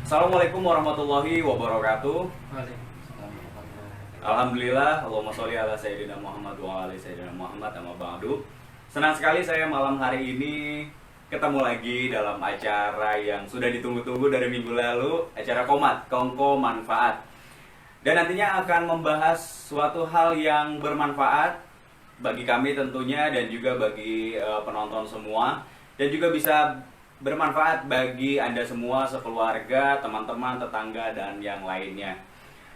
Assalamualaikum warahmatullahi wabarakatuh. Alhamdulillah, Allahumma sholli ala sayyidina Muhammad wa ala sayyidina Muhammad amma ba'du. Senang sekali saya malam hari ini ketemu lagi dalam acara yang sudah ditunggu-tunggu dari minggu lalu, acara Qomat, Kongko Manfaat. Dan nantinya akan membahas suatu hal yang bermanfaat bagi kami tentunya dan juga bagi penonton semua, dan juga bisa bermanfaat bagi Anda semua sekeluarga, teman-teman, tetangga, dan yang lainnya.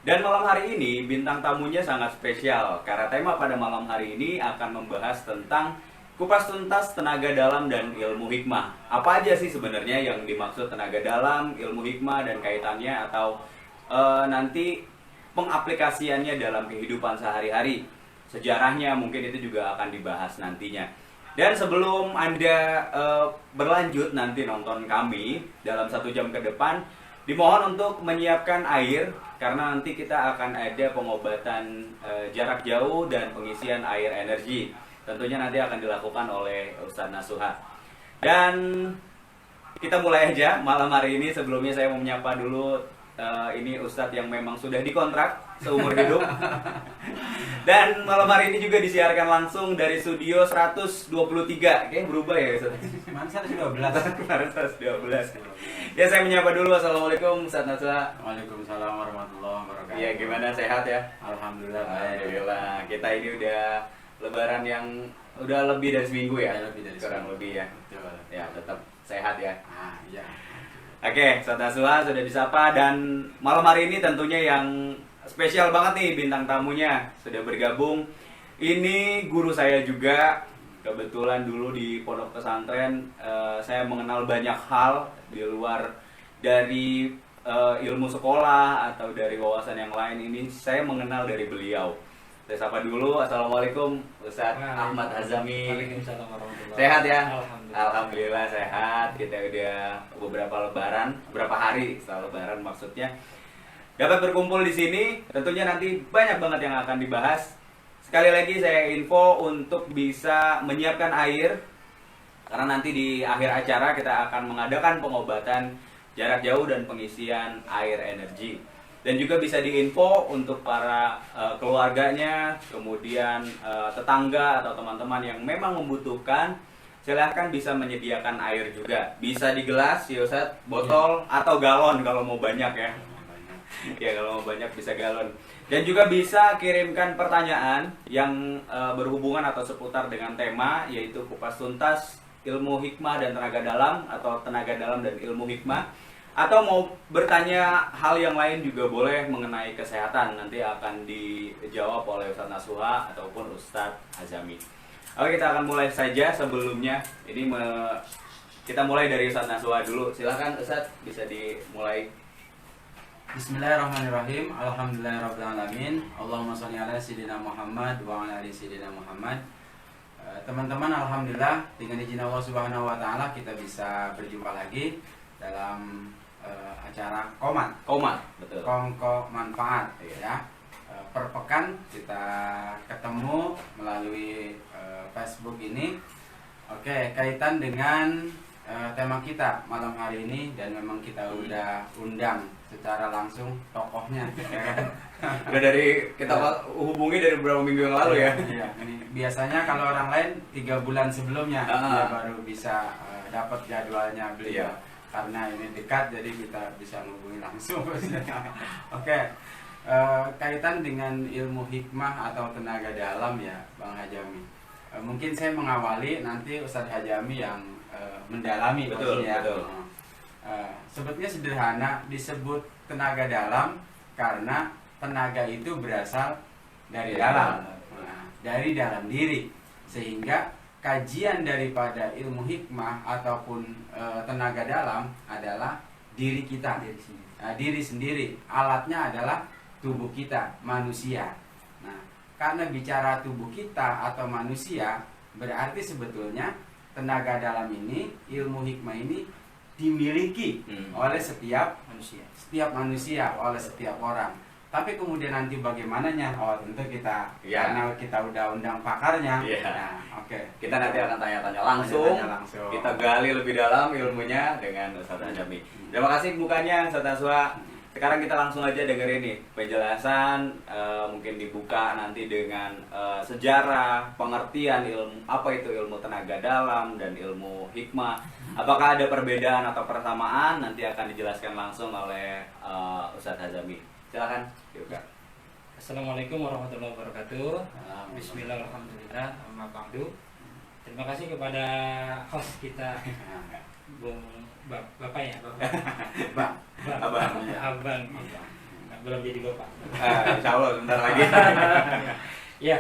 Dan malam hari ini bintang tamunya sangat spesial karena tema pada malam hari ini akan membahas tentang kupas tuntas tenaga dalam dan ilmu hikmah. Apa aja sih sebenarnya yang dimaksud tenaga dalam, ilmu hikmah, dan kaitannya atau nanti pengaplikasiannya dalam kehidupan sehari-hari. Sejarahnya mungkin itu juga akan dibahas nantinya. Dan sebelum Anda berlanjut nanti nonton kami dalam 1 jam ke depan, dimohon untuk menyiapkan air karena nanti kita akan ada pengobatan jarak jauh dan pengisian air energi. Tentunya nanti akan dilakukan oleh Ustadz Nasuha. Dan kita mulai aja malam hari ini. Sebelumnya saya mau menyapa dulu ini Ustadz yang memang sudah dikontrak seumur hidup. Dan malam hari ini juga disiarkan langsung dari studio 123. Kayaknya berubah ya Ustadz. Kemarin 112. Kemarin 112. Ya, saya menyapa dulu. Assalamualaikum Ustadz Nasuha. Waalaikumsalam warahmatullahi wabarakatuh. Iya, gimana, sehat ya? Alhamdulillah. Alhamdulillah. Kita ini udah lebaran yang udah lebih dari seminggu ya? Lebih dari kurang seminggu. lebih ya. Betul. Ya, tetap sehat ya. Iya. Oke, Ustadz Nasuha sudah disapa, dan malam hari ini tentunya yang spesial banget nih bintang tamunya sudah bergabung. Ini guru saya juga. Kebetulan dulu di pondok pesantren saya mengenal banyak hal di luar dari ilmu sekolah atau dari wawasan yang lain. Ini saya mengenal dari beliau. Saya sapa dulu. Assalamualaikum Ustadz Ahmad Hazami. Waalaikumsalam warahmatullahi Sehat ya? Alhamdulillah. Alhamdulillah sehat. Kita udah beberapa lebaran, beberapa hari setelah lebaran maksudnya, dapat berkumpul di sini. Tentunya nanti banyak banget yang akan dibahas. Sekali lagi saya info untuk bisa menyiapkan air karena nanti di akhir acara kita akan mengadakan pengobatan jarak jauh dan pengisian air energi. Dan juga bisa diinfo untuk para keluarganya, kemudian tetangga atau teman-teman yang memang membutuhkan, silahkan bisa menyediakan air juga. Bisa di gelas, ya Ustadz, botol, atau galon kalau mau banyak ya. Ya, kalau mau banyak bisa galon. Dan juga bisa kirimkan pertanyaan yang berhubungan atau seputar dengan tema, yaitu kupas tuntas ilmu hikmah dan tenaga dalam, atau tenaga dalam dan ilmu hikmah. Atau mau bertanya hal yang lain juga boleh mengenai kesehatan, nanti akan dijawab oleh Ustadz Nasuha ataupun Ustadz Hazami. Oke, kita akan mulai saja. Sebelumnya ini kita mulai dari Ustadz Nasuha dulu. Silakan Ustadz, bisa dimulai. Bismillahirrahmanirrahim. Alhamdulillahirrahmanirrahim. Allahumma sholli ala sayyidina Muhammad wa ala ali sayyidina Muhammad. Teman-teman, alhamdulillah dengan izin Allah Subhanahu wa taala kita bisa berjumpa lagi dalam acara Qomat, betul. Kongko Manfaat ya. Per pekan kita ketemu melalui Facebook ini. Oke, kaitan dengan tema kita malam hari ini, dan memang kita udah undang secara langsung tokohnya ya kan? Udah dari kita hubungi dari beberapa minggu yang lalu ya. Iya, ini biasanya kalau orang lain 3 bulan sebelumnya dia baru bisa dapat jadwalnya beliau. Iya. Karena ini dekat, jadi kita bisa menghubungi langsung. Oke, kaitan dengan ilmu hikmah atau tenaga dalam ya, Bang Hajami. Mungkin saya mengawali, nanti Ustadz Hajami yang mendalami. Betul, pastinya. betul. Sebetulnya sederhana, disebut tenaga dalam karena tenaga itu berasal dari dalam, dari dalam diri, sehingga kajian daripada ilmu hikmah ataupun tenaga dalam adalah diri kita, diri sendiri. Alatnya adalah tubuh kita, manusia. Nah, karena bicara tubuh kita atau manusia, berarti sebetulnya tenaga dalam ini, ilmu hikmah ini dimiliki oleh setiap manusia, oleh setiap orang. Tapi kemudian nanti bagaimananya? Oh, tentu kita Iya. karena kita udah undang pakarnya. Iya. Nah, oke. Kita nanti akan tanya-tanya langsung, Tanya-tanya langsung. kita gali lebih dalam ilmunya dengan Ustaz Azami. Terima kasih bukanya Ustaz Naswa. Sekarang kita langsung aja dengerin nih penjelasan, mungkin dibuka nanti dengan sejarah, pengertian ilmu, apa itu ilmu tenaga dalam dan ilmu hikmah. Apakah ada perbedaan atau persamaan, nanti akan dijelaskan langsung oleh Ustadz Azami. Silakan dibuka. Assalamualaikum warahmatullahi wabarakatuh. Bismillahirrahmanirrahim. Amma ba'du. Terima kasih kepada host kita, Bung Bapak ya, Bapak. Bang. Abang. Abang. Nah, belum jadi Bapak. Insya Allah sebentar lagi. Ya,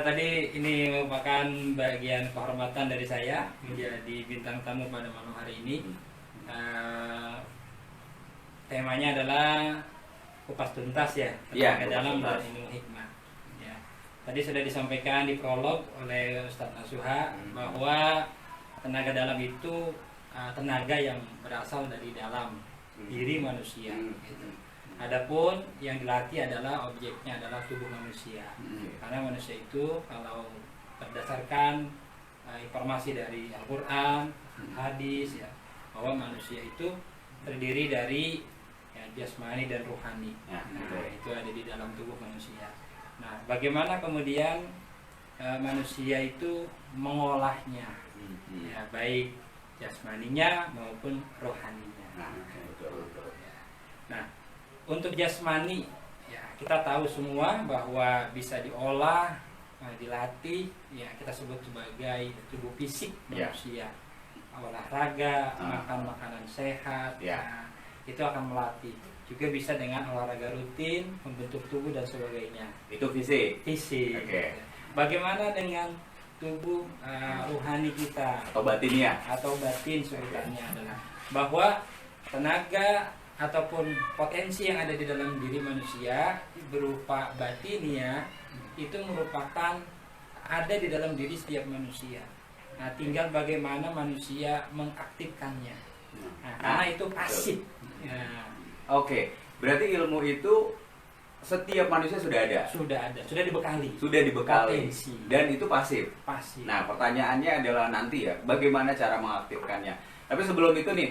tadi ini merupakan bagian kehormatan dari saya menjadi bintang tamu pada malam hari ini. Temanya adalah kupas tuntas ya, Iya, tenaga kupas dalam dan tuntas. ilmu hikmah. Ya. Tadi sudah disampaikan di prolog oleh Ustadz Nasuha bahwa tenaga dalam itu tenaga yang berasal dari dalam diri manusia. Gitu. Adapun yang dilatih adalah objeknya adalah tubuh manusia. Karena manusia itu kalau berdasarkan informasi dari Al-Quran, hadis ya, bahwa manusia itu terdiri dari ya, jasmani dan rohani. Ya, Nah, itu ada di dalam tubuh manusia. Nah, bagaimana kemudian manusia itu mengolahnya, ya, baik jasmaninya maupun rohaninya. Nah, untuk jasmani, ya kita tahu semua bahwa bisa diolah, dilatih, ya kita sebut sebagai tubuh fisik Ya. manusia. Olahraga, makan makanan sehat, Ya. nah, itu akan melatih. Juga bisa dengan olahraga rutin, membentuk tubuh dan sebagainya. Itu fisik Fisik. Oke. Bagaimana dengan tubuh rohani kita atau batinnya. atau batin sebutannya adalah bahwa tenaga ataupun potensi yang ada di dalam diri manusia berupa batinnya itu merupakan ada di dalam diri setiap manusia. Nah, tinggal bagaimana manusia mengaktifkannya. Nah, karena itu pasif. Ya, Oke, berarti ilmu itu setiap manusia sudah ada. sudah dibekali. Sudah dibekali. Potensi. Dan itu pasif. Pasif. Nah, pertanyaannya adalah nanti ya, bagaimana cara mengaktifkannya. Tapi sebelum itu nih,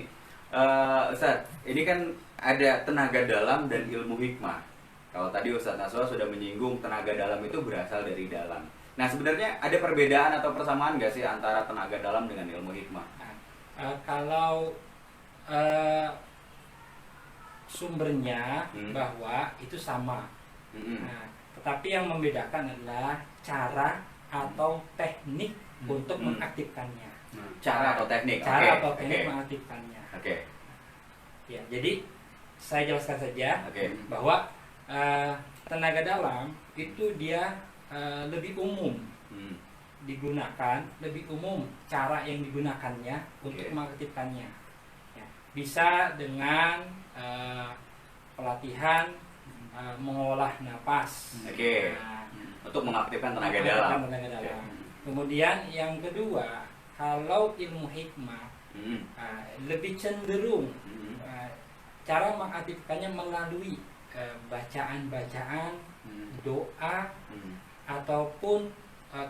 Ustadz, ini kan ada tenaga dalam dan ilmu hikmah. Kalau tadi Ustadz Naswa sudah menyinggung tenaga dalam itu berasal dari dalam. Nah, sebenarnya ada perbedaan atau persamaan nggak sih antara tenaga dalam dengan ilmu hikmah? Kalau sumbernya bahwa itu sama. Nah, tetapi yang membedakan adalah cara atau teknik untuk mengaktifkannya. Cara atau teknik? Cara Oke, atau teknik oke. mengaktifkannya. Oke. Ya, jadi saya jelaskan saja Oke. bahwa tenaga dalam itu dia lebih umum digunakan, lebih umum cara yang digunakannya untuk Oke. mengaktifkannya. Ya, bisa dengan pelatihan mengolah napas. Oke. Nah, Untuk mengaktifkan tenaga mengaktifkan dalam. tenaga dalam. Oke. Kemudian yang kedua, kalau ilmu hikmah lebih cenderung cara mengaktifkannya melalui bacaan-bacaan, doa, ataupun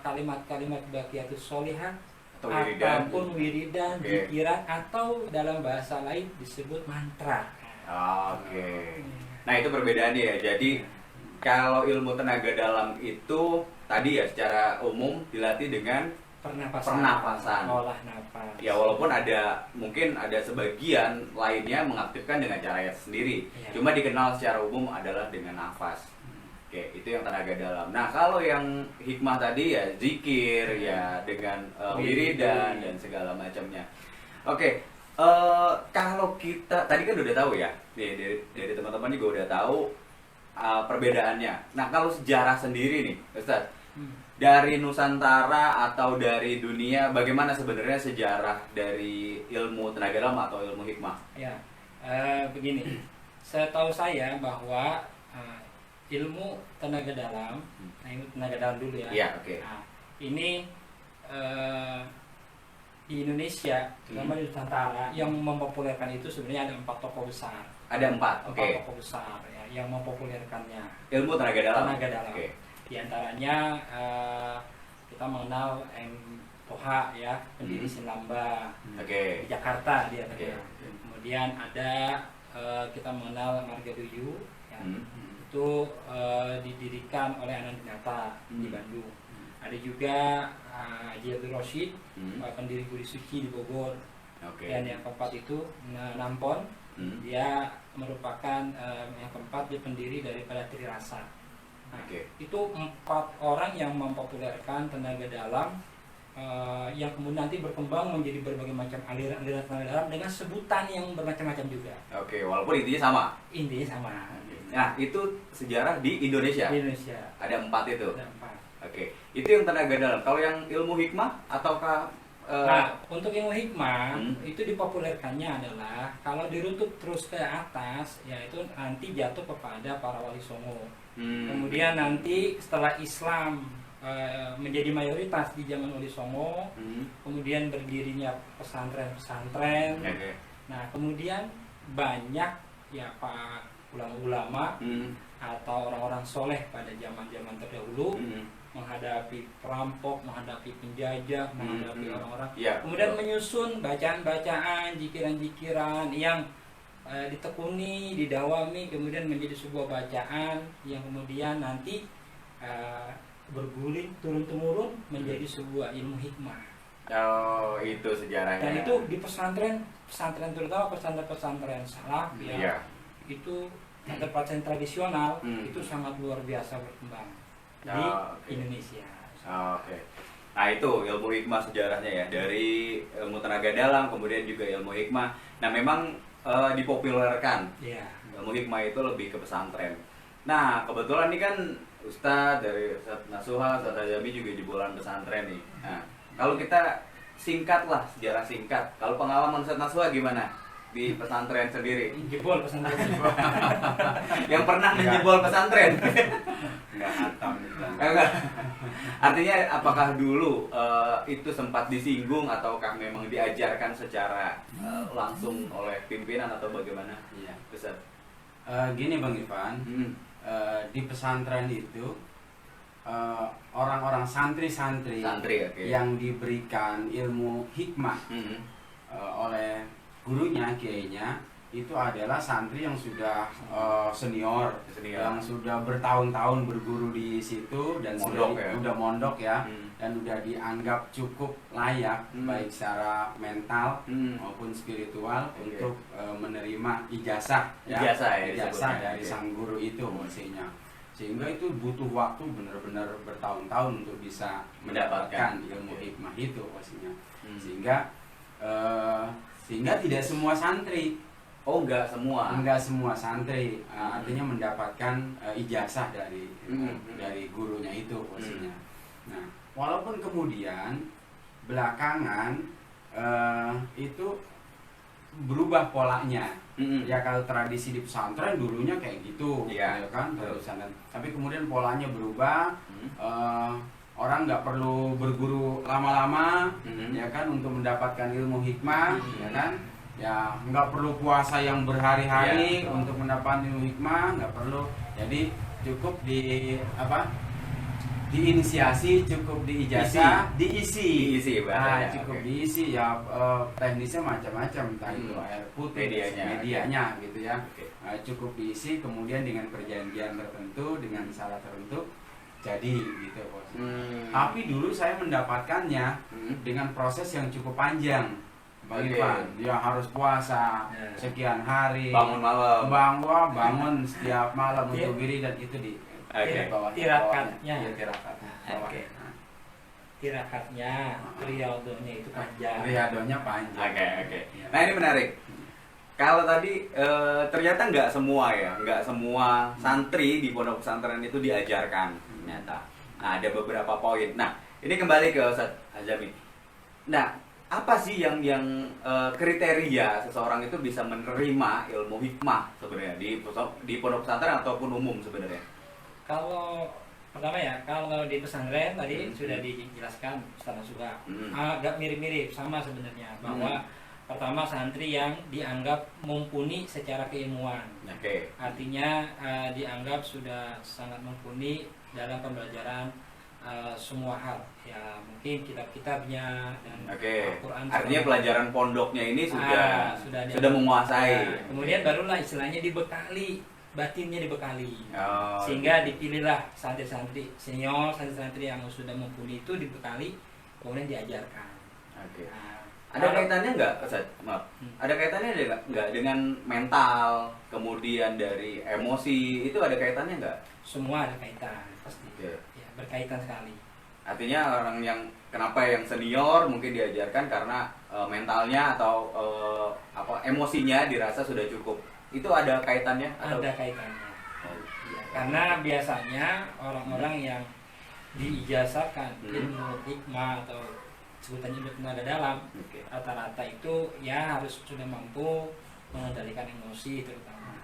kalimat-kalimat baqiyatus sholihah, Atau wiridan. ataupun wiridan, Oke. zikiran, atau dalam bahasa lain disebut mantra. Oke. Nah, itu perbedaannya ya. Jadi kalau ilmu tenaga dalam itu tadi ya secara umum dilatih dengan Pernapasan. olah napas. ya walaupun mungkin ada sebagian lainnya mengaktifkan dengan caranya sendiri. Iya. Cuma dikenal secara umum adalah dengan nafas. Oke, itu yang tenaga dalam. Nah, kalau yang hikmah tadi ya zikir ya dengan wiridan dan segala macamnya. Oke, kalau kita tadi kan udah tahu ya, dari teman-teman juga udah tahu perbedaannya. Nah, kalau sejarah sendiri nih, Ustaz, dari Nusantara atau dari dunia, bagaimana sebenarnya sejarah dari ilmu tenaga dalam atau ilmu hikmah? Ya, begini. Setahu saya bahwa ilmu tenaga dalam, ilmu tenaga dalam dulu ya. Iya, oke. Nah, ini di Indonesia, terutama di Nusantara, yang mempopulerkan itu sebenarnya ada 4 tokoh besar. Ada 4, oke. 4 tokoh besar ya, yang mempopulerkannya. Ilmu tenaga dalam. Tenaga dalam. Oke. Di antaranya kita mengenal M. Toha ya, pendiri Sinlamba. Oke. Di Jakarta dia. Oke. Kemudian ada kita mengenal Margaduyu ya. Itu didirikan oleh Anandinata di Bandung. Ada juga Haji Abdul Rashid, pendiri Budi Suci di Bogor. Dan yang keempat itu Nampon, dia merupakan yang keempat, dia pendiri daripada Trirasa. Nah, itu 4 orang yang mempopulerkan tenaga dalam, yang kemudian nanti berkembang menjadi berbagai macam aliran-aliran tenaga dalam dengan sebutan yang bermacam-macam juga. Oke, walaupun intinya sama. Intinya sama. Nah, itu sejarah di Indonesia. Di Indonesia. Ada 4 itu. Ada 4. Oke, itu yang tenaga dalam. Kalau yang ilmu hikmah ataukah nah, untuk ilmu hikmah itu dipopulerkannya adalah kalau diruntut terus ke atas, yaitu nanti jatuh kepada para wali songo. Kemudian nanti setelah Islam menjadi mayoritas di zaman Wali Songo, kemudian berdirinya pesantren-pesantren. Nah, kemudian banyak ya Pak ulama-ulama atau orang-orang soleh pada zaman-zaman terdahulu menghadapi perampok, menghadapi penjajah, menghadapi orang-orang. Kemudian menyusun bacaan-bacaan, jikiran-jikiran yang ditekuni, didawami, kemudian menjadi sebuah bacaan yang kemudian nanti berguling turun-temurun menjadi sebuah ilmu hikmah. Oh, itu sejarahnya. Dan itu di pesantren terutama pesantren salaf ya. Itu pesantren tradisional itu sangat luar biasa berkembang di Indonesia. Oke. Nah, itu ilmu hikmah sejarahnya ya, dari ilmu tenaga dalam kemudian juga ilmu hikmah. Nah, memang dipopulerkan. Ilmu hikmah itu lebih ke pesantren. Nah, kebetulan ini kan Ustadz dari Ustadz Nasuha, Ustadz Azami juga di bulan pesantren nih. Nah, kalau kita singkat lah, sejarah singkat. Kalau pengalaman Ustadz Nasuha gimana di pesantren sendiri? Jebol pesantren. Yang pernah menjebol pesantren? Enggak. Artinya apakah dulu itu sempat disinggung ataukah memang diajarkan secara langsung oleh pimpinan atau bagaimana? Iya. Ustadz. Gini Bang Ivan. Di pesantren itu orang-orang santri yang diberikan ilmu hikmah oleh gurunya, kiainya, itu adalah santri yang sudah senior, yang sudah bertahun-tahun berguru di situ dan sudah mondok ya, dan sudah dianggap cukup layak baik secara mental maupun spiritual untuk menerima ijazah dari sang guru itu maksudnya. Sehingga itu butuh waktu benar-benar bertahun-tahun untuk bisa mendapatkan ilmu hikmah itu maksudnya. Sehingga tidak semua santri. Oh, enggak semua santri artinya mendapatkan ijazah dari gurunya itu maksudnya. Nah, walaupun kemudian belakangan itu berubah polanya. Ya, kalau tradisi di pesantren dulunya kayak gitu, ya kan, pesantren. Tapi kemudian polanya berubah. Orang nggak perlu berguru lama-lama, ya kan, untuk mendapatkan ilmu hikmah, ya kan. Ya, nggak perlu puasa yang berhari-hari untuk mendapatkan ilmu hikmah, nggak perlu. Jadi cukup diinisiasi, cukup diijazah, diisi cukup diisi ya. Teknisnya macam-macam, entah itu air putih, medianya gitu ya. Cukup diisi, kemudian dengan perjanjian tertentu, dengan syarat tertentu, jadi gitu. Tapi dulu saya mendapatkannya dengan proses yang cukup panjang. Ya harus puasa sekian hari, bangun setiap malam untuk wirid, dan itu di bawah tirakatnya. Tirakatnya, riadonya itu panjang. Nah, ini menarik. Kalau tadi ternyata nggak semua santri di pondok pesantren itu diajarkan ternyata. Nah, ada beberapa poin. Nah, ini kembali ke Ustadz Azami. Nah, apa sih yang kriteria seseorang itu bisa menerima ilmu hikmah sebenarnya di pondok pesantren ataupun umum sebenarnya? Kalau Pertama ya, kalau di pesantren tadi sudah dijelaskan Ustaz Nasuha, agak mirip-mirip sama sebenarnya, bahwa pertama santri yang dianggap mumpuni secara keilmuan. Artinya dianggap sudah sangat mumpuni dalam pembelajaran semua hal, ya mungkin kitab-kitabnya dan Al-Quran. Artinya pelajaran pondoknya ini sudah menguasai. Kemudian barulah istilahnya dibekali, batinnya dibekali, sehingga dipilihlah santri-santri senior, santri-santri yang sudah mumpuni itu dibekali, kemudian diajarkan. Ada kaitannya nggak, Ustaz? Maaf. Ada kaitannya nggak dengan mental, kemudian dari emosi, itu ada kaitannya nggak? Semua ada kaitan, pasti. Ya, berkaitan sekali. Artinya orang yang kenapa yang senior mungkin diajarkan karena mentalnya atau emosinya dirasa sudah cukup. Itu ada kaitannya? Ada kaitannya. Ya, karena biasanya orang-orang yang diijazahkan ilmu hikmah atau sebutannya ilmu tenaga dalam, rata-rata itu ya harus sudah mampu mengendalikan emosi terutama.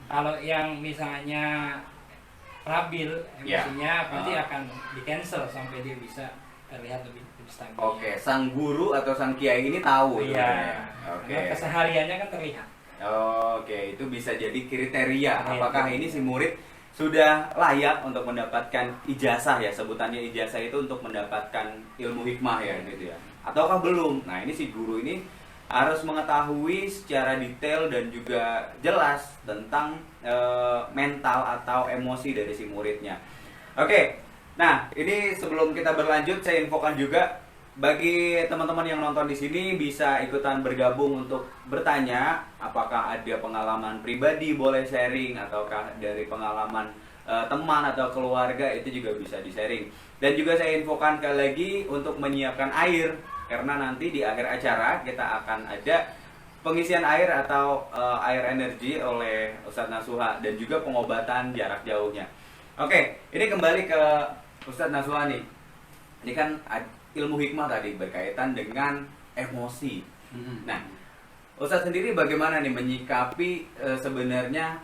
Kalau yang misalnya labil emosinya, pasti akan di cancel sampai dia bisa terlihat lebih stabil. Sang guru atau sang kiai ini tahu. Iya. Kesehariannya kan terlihat. Itu bisa jadi kriteria apakah ini si murid sudah layak untuk mendapatkan ijazah, ya sebutannya ijazah itu untuk mendapatkan ilmu hikmah ya gitu ya, ataukah belum. Nah ini si guru ini harus mengetahui secara detail dan juga jelas tentang mental atau emosi dari si muridnya. Nah ini sebelum kita berlanjut, saya infokan juga bagi teman-teman yang nonton di sini bisa ikutan bergabung untuk bertanya, apakah ada pengalaman pribadi boleh sharing, ataukah dari pengalaman teman atau keluarga, itu juga bisa di-sharing. Dan juga saya infokan sekali lagi untuk menyiapkan air, karena nanti di akhir acara kita akan ada pengisian air atau air energi oleh Ustadz Nasuha dan juga pengobatan jarak jauhnya. Ini kembali ke Ustadz Nasuha nih. Ini kan ilmu hikmah tadi berkaitan dengan emosi. Nah, Ustadz sendiri bagaimana nih menyikapi sebenarnya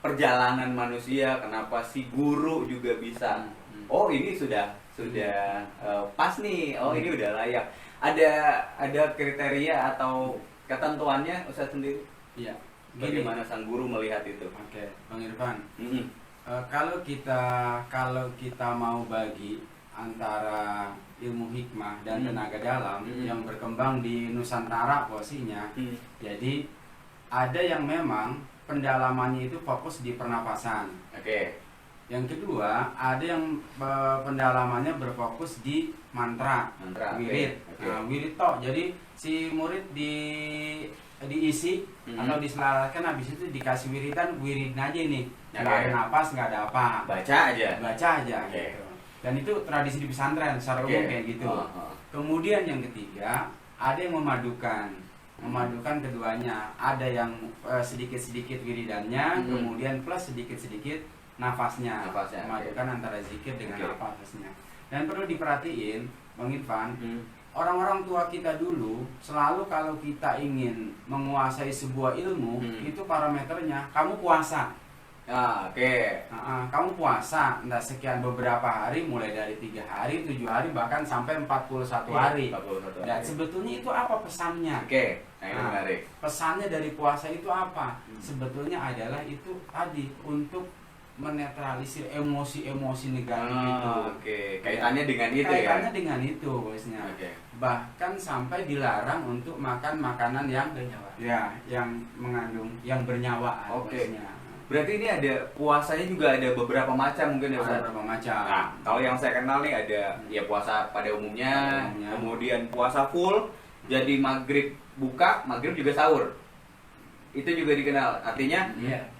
perjalanan manusia? Kenapa si guru juga bisa? Ini sudah pas nih. Ini udah layak. Ada kriteria atau ketentuannya Ustadz sendiri? Iya. Bagaimana sang guru melihat itu? Bang Irfan. Kalau kita mau bagi antara ilmu hikmah dan tenaga dalam yang berkembang di Nusantara posisinya, jadi ada yang memang pendalamannya itu fokus di pernapasan. Yang kedua, ada yang pendalamannya berfokus di mantra, wirid. Wirid toh, jadi si murid diisi atau diselaraskan, habis itu dikasih wirid aja nih, nggak ada napas, nggak ada apa, baca aja gitu. Dan itu tradisi di pesantren secara umum kayak gitu. Kemudian yang ketiga, ada yang memadukan keduanya. Ada yang sedikit-sedikit wiridannya, kemudian plus sedikit-sedikit nafasnya. Memadukan antara zikir dengan nafasnya. Dan perlu diperhatiin, Bang Irfan, orang-orang tua kita dulu selalu kalau kita ingin menguasai sebuah ilmu, itu parameternya kamu puasa. Kamu puasa entah sekian beberapa hari, mulai dari 3 hari, 7 hari, bahkan sampai 41 hari. Dan sebetulnya itu apa pesannya? Menarik. Pesannya dari puasa itu apa? Sebetulnya adalah itu tadi, untuk menetralisir emosi-emosi negatif itu. Kaitannya dengan itu ya? Kaitannya dengan itu bosnya. Bahkan sampai dilarang untuk makan makanan yang bernyawa. Yang mengandung, yang bernyawa. Bosnya. Berarti ini ada puasanya juga ada beberapa macam mungkin ya Ustaz? Beberapa macam. Nah, kalau yang saya kenal nih ada ya puasa pada umumnya, kemudian puasa full, jadi maghrib buka, maghrib juga sahur. Itu juga dikenal. Artinya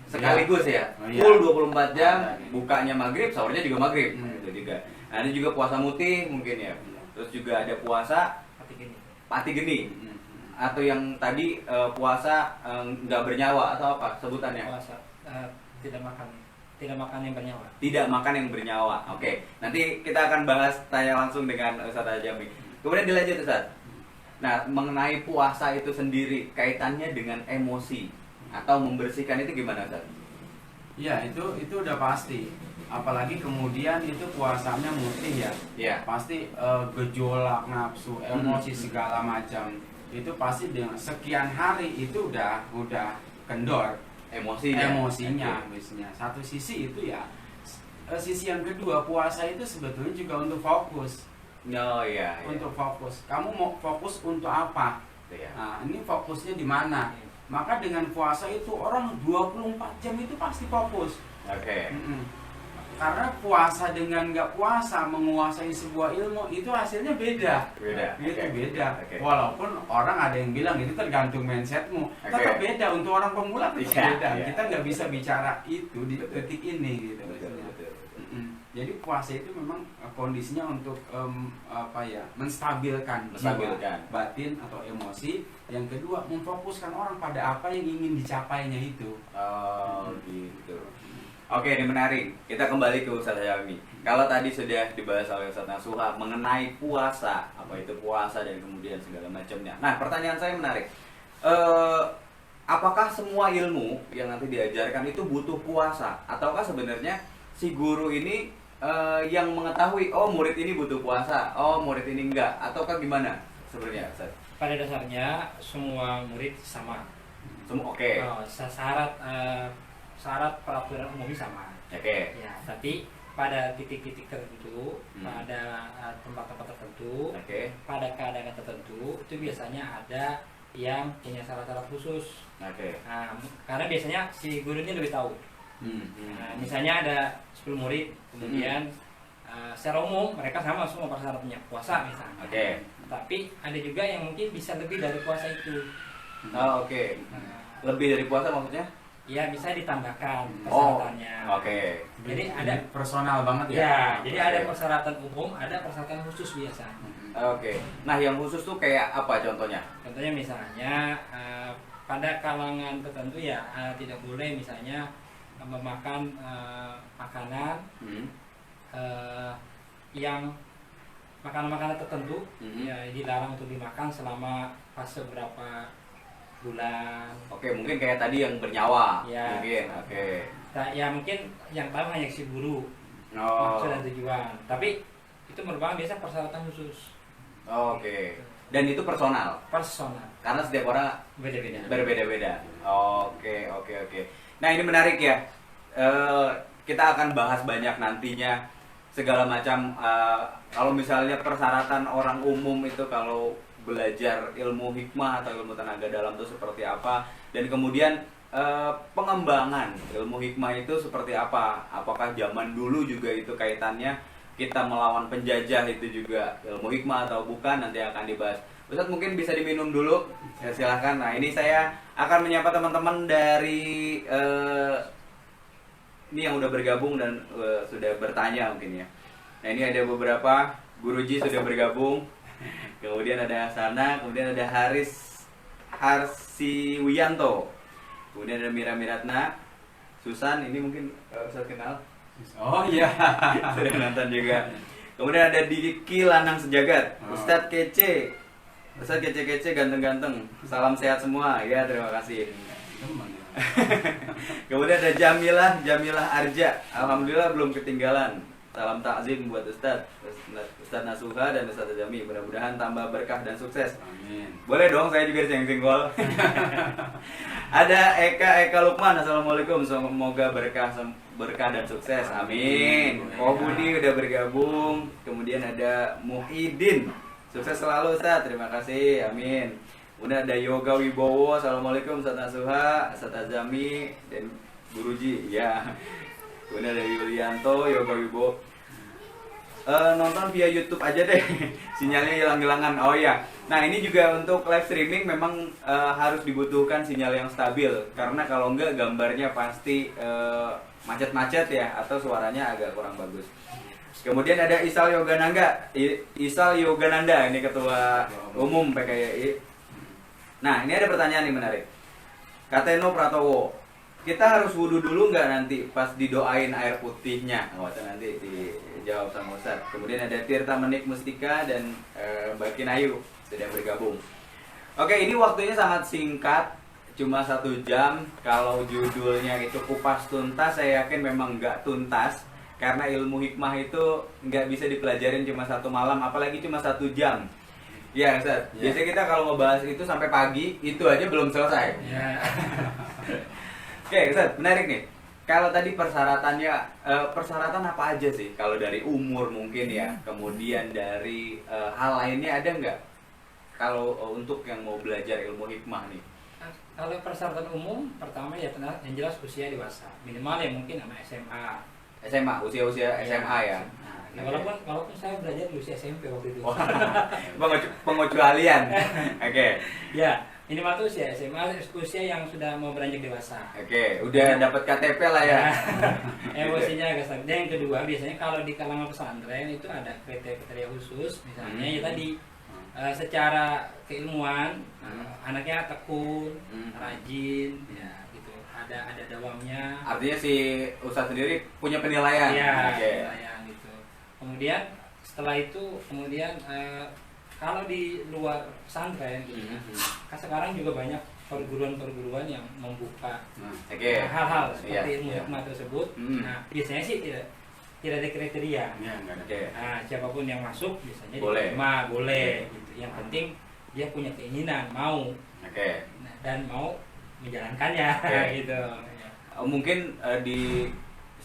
sekaligus ya. Full 24 jam, bukanya maghrib, sahurnya juga maghrib. Itu juga. Nah, ini juga puasa mutih mungkin ya. Terus juga ada puasa pati geni. Atau yang tadi puasa nggak bernyawa atau apa sebutannya? Puasa tidak makan yang bernyawa. Tidak makan yang bernyawa. Nanti kita akan bahas, tanya langsung dengan Ustaz Ajami. Kemudian dilanjut Ustaz. Nah, mengenai puasa itu sendiri kaitannya dengan emosi atau membersihkan itu gimana Ustaz? Iya, itu udah pasti. Apalagi kemudian itu puasanya mutih ya. Iya. Pasti gejolak nafsu, emosi segala macam. Itu pasti dengan sekian hari itu udah kendor emosinya biasanya. Satu sisi itu ya. Sisi yang kedua, puasa itu sebetulnya juga untuk fokus. Oh iya. Untuk fokus. Kamu mau fokus untuk apa? Iya. Nah, ini fokusnya di mana? Maka dengan puasa itu orang 24 jam itu pasti fokus. Oke. Karena puasa dengan nggak puasa menguasai sebuah ilmu itu hasilnya beda. Itu beda. Walaupun orang ada yang bilang itu tergantung mindsetmu, tetap beda. Untuk orang pemula tetap beda. Kita nggak bisa bicara itu di detik ini gitu. Jadi puasa itu memang kondisinya untuk menstabilkan jiwa, batin atau emosi. Yang kedua, memfokuskan orang pada apa yang ingin dicapainya itu. Oh gitu. Oke, ini menarik. Kita kembali ke Ustadz Jami. Kalau tadi sudah dibahas oleh Ustadz Nasuha mengenai puasa, apa itu puasa dan kemudian segala macamnya. Nah, pertanyaan saya menarik. Apakah semua ilmu yang nanti diajarkan itu butuh puasa, ataukah sebenarnya si guru ini yang mengetahui, oh murid ini butuh puasa, oh murid ini enggak, ataukah gimana sebenarnya, Ustadz? Pada dasarnya semua murid sama. Semua oke. Syarat peraturan umumnya sama. Oke. Ya, tapi pada titik-titik tertentu, pada tempat-tempat tertentu, pada keadaan tertentu, itu biasanya ada yang punya syarat-syarat khusus. Nah, karena biasanya si gurunya lebih tahu. Nah, misalnya ada 10 murid, kemudian secara umum mereka sama semua persyaratnya, puasa misalnya. Tapi ada juga yang mungkin bisa lebih dari puasa itu. Lebih dari puasa maksudnya? Ya, bisa ditambahkan persyaratannya. Jadi ada personal banget ya. Ya, jadi ada persyaratan umum, ada persyaratan khusus biasa. Nah, yang khusus tuh kayak apa contohnya? Contohnya misalnya pada kalangan tertentu ya tidak boleh misalnya memakan makanan yang makanan-makanan tertentu ya dilarang untuk dimakan selama fase berapa bulan. Mungkin kayak tadi yang bernyawa. Ya. Mungkin. Ya mungkin yang tahu hanya si guru. Maksud dan tujuan. Tapi itu merupakan biasa persyaratan khusus. Dan itu personal. Karena setiap orang berbeda-beda. Oke. Nah, ini menarik ya. Kita akan bahas banyak nantinya segala macam. Kalau misalnya persyaratan orang umum itu kalau belajar ilmu hikmah atau ilmu tenaga dalam itu seperti apa, dan kemudian pengembangan ilmu hikmah itu seperti apa, apakah zaman dulu juga itu kaitannya kita melawan penjajah itu juga ilmu hikmah atau bukan, nanti akan dibahas. Ustadz mungkin bisa diminum dulu ya, silahkan. Nah, ini saya akan menyapa teman-teman dari ini yang udah bergabung dan sudah bertanya mungkin ya. Nah, ini ada beberapa guruji sudah bergabung. Kemudian ada Sana, kemudian ada Harsi Wiyanto, kemudian ada Mira Miratna, Susan, ini mungkin Ustadz kenal. Oh iya. Sudah nonton juga. Kemudian ada Diki Lanang Sejagat, Ustadz kece, ganteng-ganteng. Salam sehat semua, ya terima kasih. Kemudian ada Jamilah Arja, alhamdulillah belum ketinggalan. Salam takzim buat Ustadz Nasuha dan Ustadz Jami. Mudah-mudahan tambah berkah dan sukses. Amin. Boleh dong saya juga senggol. Ada Eka Lukman. Assalamualaikum. Semoga berkah dan sukses. Amin. Oh Budi udah bergabung. Kemudian ada Muhyiddin. Sukses selalu Ustadz. Terima kasih. Amin. Kemudian ada Yoga Wibowo. Assalamualaikum Ustadz Nasuha, Ustadz Jami dan Guruji. Ya. Kemudian ada Yulianto, Yoga Wibowo. Nonton via YouTube aja deh. Sinyalnya hilang-hilangan. Oh iya. Nah, ini juga untuk live streaming memang harus dibutuhkan sinyal yang stabil, karena kalau enggak gambarnya pasti macet-macet ya, atau suaranya agak kurang bagus. Kemudian ada Isal Yogananda, ini ketua umum PKYI. Nah, ini ada pertanyaan yang menarik. Kateno Pratowo, kita harus wudhu dulu nggak nanti pas didoain air putihnya? Nanti dijawab sama Ustadz. Kemudian ada Tirta Menik Mustika dan Mbak Kinayu sudah bergabung. Oke, ini waktunya sangat singkat. cuma 1 jam. Kalau judulnya itu kupas tuntas, saya yakin memang nggak tuntas. Karena ilmu hikmah itu nggak bisa dipelajarin cuma 1 malam, apalagi cuma 1 jam. Ya, Ustaz. Ya. Biasanya kita kalau ngebahas itu sampai pagi, itu aja belum selesai. Ya. Oke, Ustaz, menarik nih. Kalau tadi persyaratannya, persyaratan apa aja sih? Kalau dari umur mungkin ya, kemudian dari hal lainnya ada nggak? Kalau untuk yang mau belajar ilmu hikmah nih. Kalau persyaratan umum, pertama ya yang jelas usia dewasa, minimal ya mungkin sama SMA. SMA, usia-usia SMA ya. Nah, walaupun saya belajar di usia SMP waktu itu. Oh, pengecualian. Oke. Ya, minimal tuh usia SMA, usia yang sudah mau beranjak dewasa. Oke, udah dapat KTP lah ya. Emosinya agak stabil. Dan yang kedua, biasanya kalau di kalangan pesantren itu ada kriteria khusus, misalnya ya tadi secara keilmuan anaknya tekun, rajin, ya gitu. Ada dawamnya. Artinya si Ustadz sendiri punya penilaian. Iya, Oke. penilaian gitu. Kemudian setelah itu kalau di luar pesantren gitu, kan sekarang juga banyak perguruan-perguruan yang membuka Oke. hal-hal Iya, seperti ilmu iya. hikmah tersebut. Hmm. Nah, biasanya sih tidak ada kriteria. Ya, nggak ada. Oke. Nah, siapapun yang masuk biasanya Boleh. diterima, boleh gitu. Yang penting dia punya keinginan, mau Oke. dan mau menjalankannya Oke. gitu. Mungkin di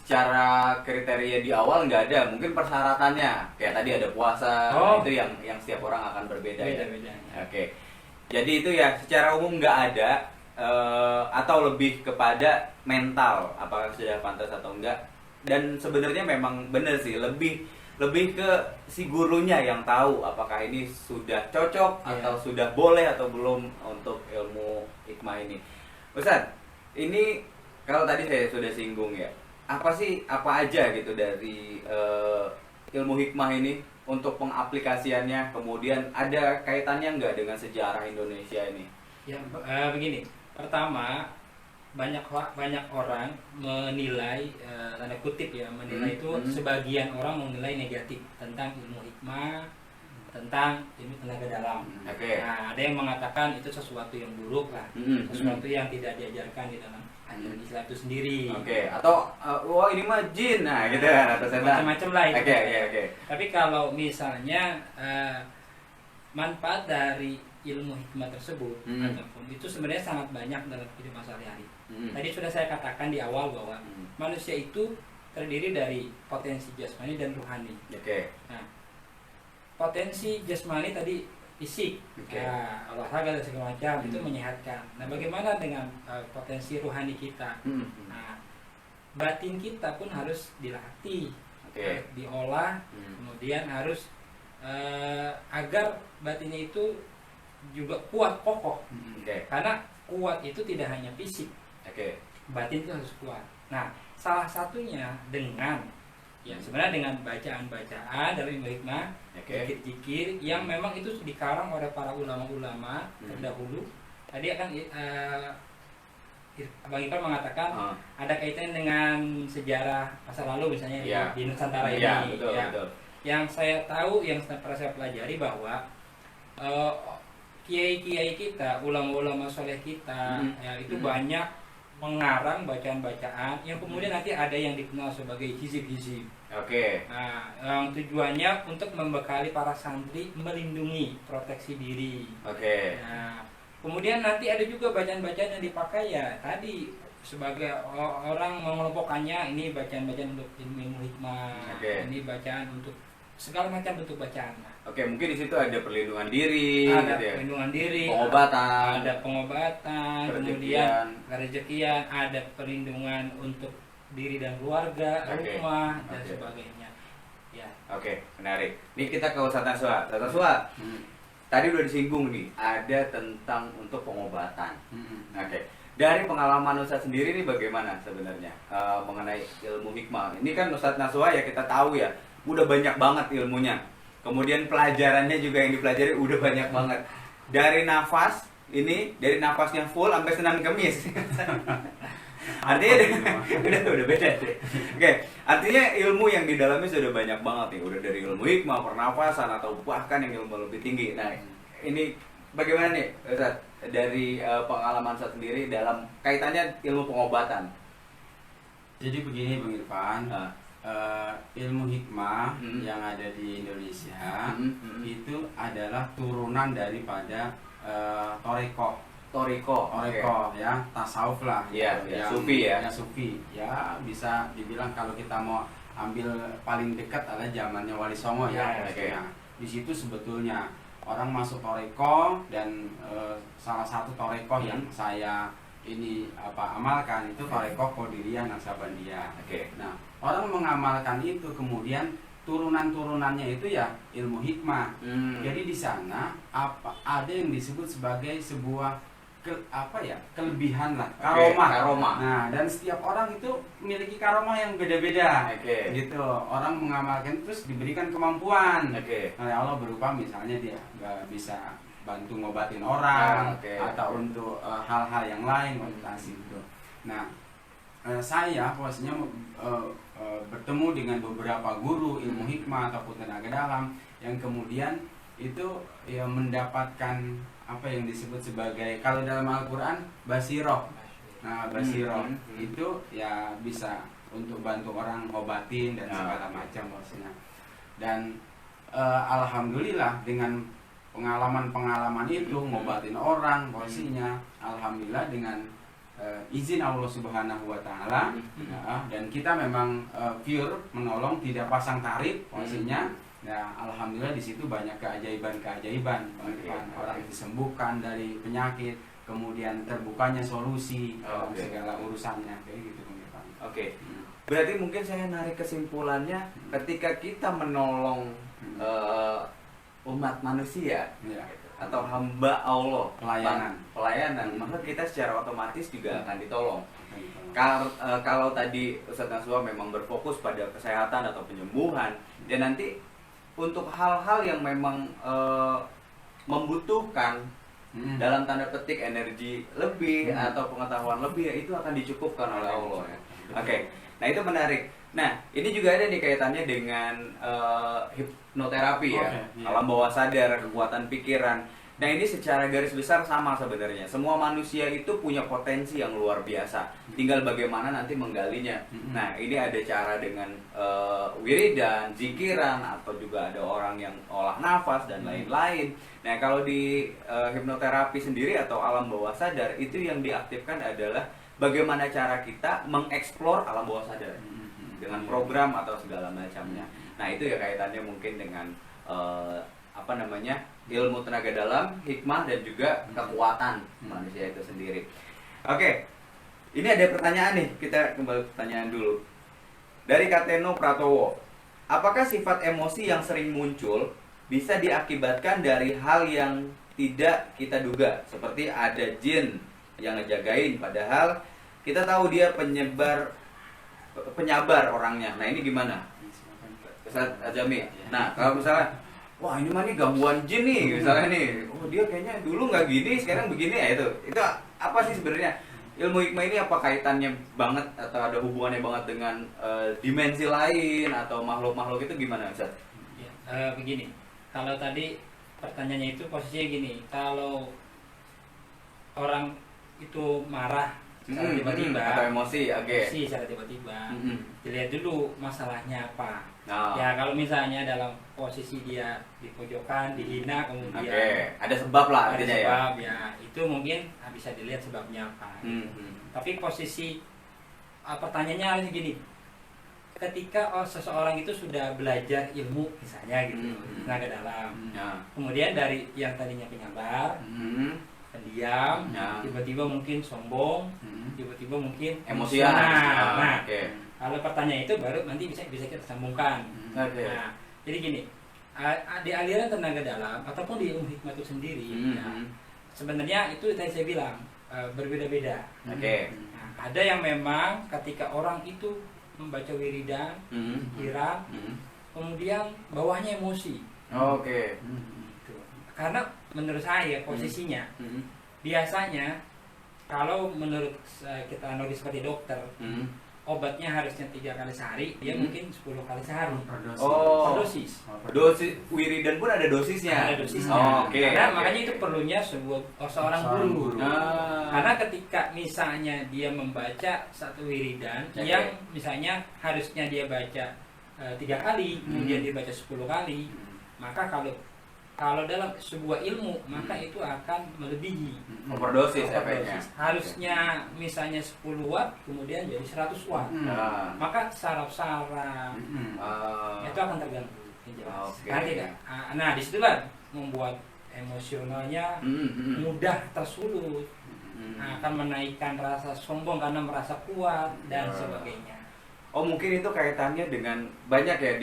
secara kriteria di awal nggak ada, mungkin persyaratannya kayak tadi ada puasa. Oh. Itu yang setiap orang akan berbeda ya. Beda-beda. Oke. Jadi itu ya secara umum nggak ada, atau lebih kepada mental apakah sudah pantas atau enggak. Dan sebenarnya memang benar sih, lebih ke si gurunya yang tahu apakah ini sudah cocok Iya. atau sudah boleh atau belum untuk ilmu hikmah ini. Ustadz, ini kalau tadi saya sudah singgung ya, apa aja gitu dari ilmu hikmah ini untuk pengaplikasiannya, kemudian ada kaitannya nggak dengan sejarah Indonesia ini? Ya, begini. Pertama, banyak orang menilai tanda kutip ya, menilai itu sebagian orang menilai negatif tentang ilmu hikmah, tentang ilmu tenaga dalam. Oke. Nah, ada yang mengatakan itu sesuatu yang buruk lah, sesuatu yang tidak diajarkan di dalam ajaran Islam itu sendiri. Oke, atau wah ini mah jin, nah gitu kan, atau setan. Macam-macam lah itu. Oke. Tapi kalau misalnya manfaat dari ilmu hikmah tersebut ataupun itu sebenarnya sangat banyak dalam kehidupan sehari-hari. Tadi sudah saya katakan di awal bahwa manusia itu terdiri dari potensi jasmani dan ruhani. Oke. Nah, potensi jasmani tadi fisik, Oke. olahraga dan segala macam itu menyehatkan. Nah, bagaimana dengan potensi ruhani kita? Nah, batin kita pun harus dilatih, Oke. diolah, kemudian harus agar batinnya itu juga kuat, kokoh. Oke. Karena kuat itu tidak hanya fisik, Oke. batin itu harus kuat. Nah, salah satunya dengan sebenarnya dengan bacaan-bacaan dari ilmu hikmah, Oke. zikir-zikir yang memang itu dikarang oleh para ulama-ulama terdahulu. Tadi akan Bang Iqbal mengatakan ada kaitan dengan sejarah masa lalu misalnya Iya. di Nusantara ini. Iya, betul, Ya. betul. Yang saya tahu, yang pernah saya pelajari bahwa kiai-kiai kita, ulama-ulama soleh kita, ya, itu banyak mengarang bacaan-bacaan yang kemudian nanti ada yang dikenal sebagai hizib-hizib. Oke. Nah, yang tujuannya untuk membekali para santri melindungi proteksi diri. Oke. Nah, kemudian nanti ada juga bacaan-bacaan yang dipakai ya tadi sebagai orang mengelompokkannya, ini bacaan-bacaan untuk ilmu hikmah, Oke. ini bacaan untuk segala macam bentuk bacaan. Oke, mungkin di situ ada perlindungan diri, Ada gitu ya. perlindungan diri, Pengobatan. ada pengobatan, kemudian rezekian, ada perlindungan untuk diri dan keluarga, Oke. rumah dan Oke. sebagainya. Ya. Oke, menarik. Ini kita ke Ustadz Naswa. Ustadz Naswa, tadi udah disinggung nih, ada tentang untuk pengobatan. Oke. Dari pengalaman Ustadz sendiri nih bagaimana sebenarnya mengenai ilmu hikmah? Ini kan Ustadz Naswa ya kita tahu ya, udah banyak banget ilmunya. Kemudian pelajarannya juga yang dipelajari udah banyak banget. Dari nafas ini, dari nafasnya full sampai Senin Kemis. Artinya udah beda deh. Oke, artinya ilmu yang di dalamnya sudah banyak banget nih. Udah dari ilmu hikmah, pernafasan atau bahkan yang ilmu lebih tinggi. Nah, ini bagaimana nih Ustaz dari pengalaman Ustadz sendiri dalam kaitannya ilmu pengobatan. Jadi begini Bang Irfan, ilmu hikmah yang ada di Indonesia itu adalah turunan daripada Toriko, ya, tasawuf lah, sufi ya, sufi, ya bisa dibilang kalau kita mau ambil paling dekat adalah zamannya Wali Songo ya. Di situ sebetulnya orang masuk toreko dan salah satu toreko yang saya ini amalkan itu toreko Qadiriyah Naksabandiyah. Nah, orang mengamalkan itu kemudian turunan-turunannya itu ya ilmu hikmah. Jadi di sana ada yang disebut sebagai sebuah kelebihan lah, karomah. Nah, dan setiap orang itu memiliki karomah yang beda-beda. Gitu. Orang mengamalkan terus diberikan kemampuan. Oleh Allah berupa misalnya dia bisa bantu ngobatin orang atau untuk hal-hal yang lain meditasi gitu. Nah, saya posisinya bertemu dengan beberapa guru ilmu hikmah ataupun tenaga dalam yang kemudian itu ya mendapatkan apa yang disebut sebagai kalau dalam Al-Quran basiroh. Nah, basiroh itu ya bisa untuk bantu orang ngobatin dan segala macam maksudnya. Dan alhamdulillah dengan pengalaman-pengalaman itu ngobatin orang posisinya, alhamdulillah dengan izin Allah Subhanahu wa taala dan kita memang pure menolong, tidak pasang tarif posisinya. Nah, alhamdulillah di situ banyak keajaiban-keajaiban. Orang disembuhkan dari penyakit, kemudian terbukanya solusi dalam segala urusannya kayak gitu. Berarti mungkin saya narik kesimpulannya ketika kita menolong umat manusia atau hamba Allah, pelayanan, maka kita secara otomatis juga akan ditolong. Kalau tadi Ustadz Nasuha memang berfokus pada kesehatan atau penyembuhan, dan nanti untuk hal-hal yang memang membutuhkan dalam tanda petik energi lebih atau pengetahuan lebih, ya itu akan dicukupkan oleh Allah ya. Nah itu menarik. Nah ini juga ada nih kaitannya dengan hipnoterapi ya, alam bawah sadar, kekuatan pikiran. Nah ini secara garis besar sama sebenarnya. Semua manusia itu punya potensi yang luar biasa. Tinggal bagaimana nanti menggalinya. Nah ini ada cara dengan wiridan, zikiran, atau juga ada orang yang olah nafas dan lain-lain. Nah kalau di hipnoterapi sendiri atau alam bawah sadar itu yang diaktifkan adalah bagaimana cara kita mengeksplor alam bawah sadar dengan program atau segala macamnya. Nah itu ya kaitannya mungkin dengan ilmu tenaga dalam, hikmah, dan juga kekuatan manusia itu sendiri. Ini ada pertanyaan nih, kita kembali pertanyaan dulu dari Kateno Pratowo. Apakah sifat emosi yang sering muncul bisa diakibatkan dari hal yang tidak kita duga, seperti ada jin yang ngejagain padahal kita tahu dia penyabar orangnya. Nah ini gimana Ustaz Azami? Nah kalau misalnya wah ini mah nih gangguan jin nih misalnya nih, oh dia kayaknya dulu nggak gini sekarang begini ya, itu apa sih sebenarnya ilmu hikmah ini? Apa kaitannya banget atau ada hubungannya banget dengan dimensi lain atau makhluk-makhluk itu gimana Ustaz? Begini, kalau tadi pertanyaannya itu posisinya gini, kalau orang itu marah secara tiba-tiba atau emosi secara tiba-tiba, dilihat dulu masalahnya apa. Ya kalau misalnya dalam posisi dia di pojokan, dihina, kemudian ada sebab lah artinya ya itu mungkin bisa dilihat sebabnya apa. Tapi posisi pertanyaannya harus gini, ketika seseorang itu sudah belajar ilmu misalnya gitu, tenaga dalam, kemudian dari yang tadinya penyabar, pendiam, tiba-tiba mungkin sombong, tiba-tiba mungkin emosian. Kalau pertanyaan itu baru nanti bisa kita sambungkan. Nah, jadi gini, di aliran tenaga dalam ataupun di ilmu hikmah itu sendiri, sebenarnya itu tadi saya bilang berbeda-beda. Nah, ada yang memang ketika orang itu membaca wiridan, pikiran, kemudian bawahnya emosi. Karena menurut saya posisinya biasanya kalau menurut kita analogi seperti dokter, obatnya harusnya 3 kali sehari, dia mungkin 10 kali sehari. Oh. Per dosis. Dosis wiridan pun ada dosisnya. Ada dosisnya. Oh, oke. Karena oke. makanya itu perlunya seorang guru. Karena ketika misalnya dia membaca satu wiridan Oke. yang misalnya harusnya dia baca 3 kali, kemudian dia baca 10 kali, maka kalau dalam sebuah ilmu maka itu akan melebihi Overdosis efeknya. harusnya misalnya 10 watt kemudian jadi 100 watt, Nah, maka saraf-saraf itu akan terganggu. Oke. Kan tidak? Nah disitulah membuat emosionalnya mudah tersulut, akan menaikkan rasa sombong karena merasa kuat dan sebagainya. Oh mungkin itu kaitannya dengan banyak ya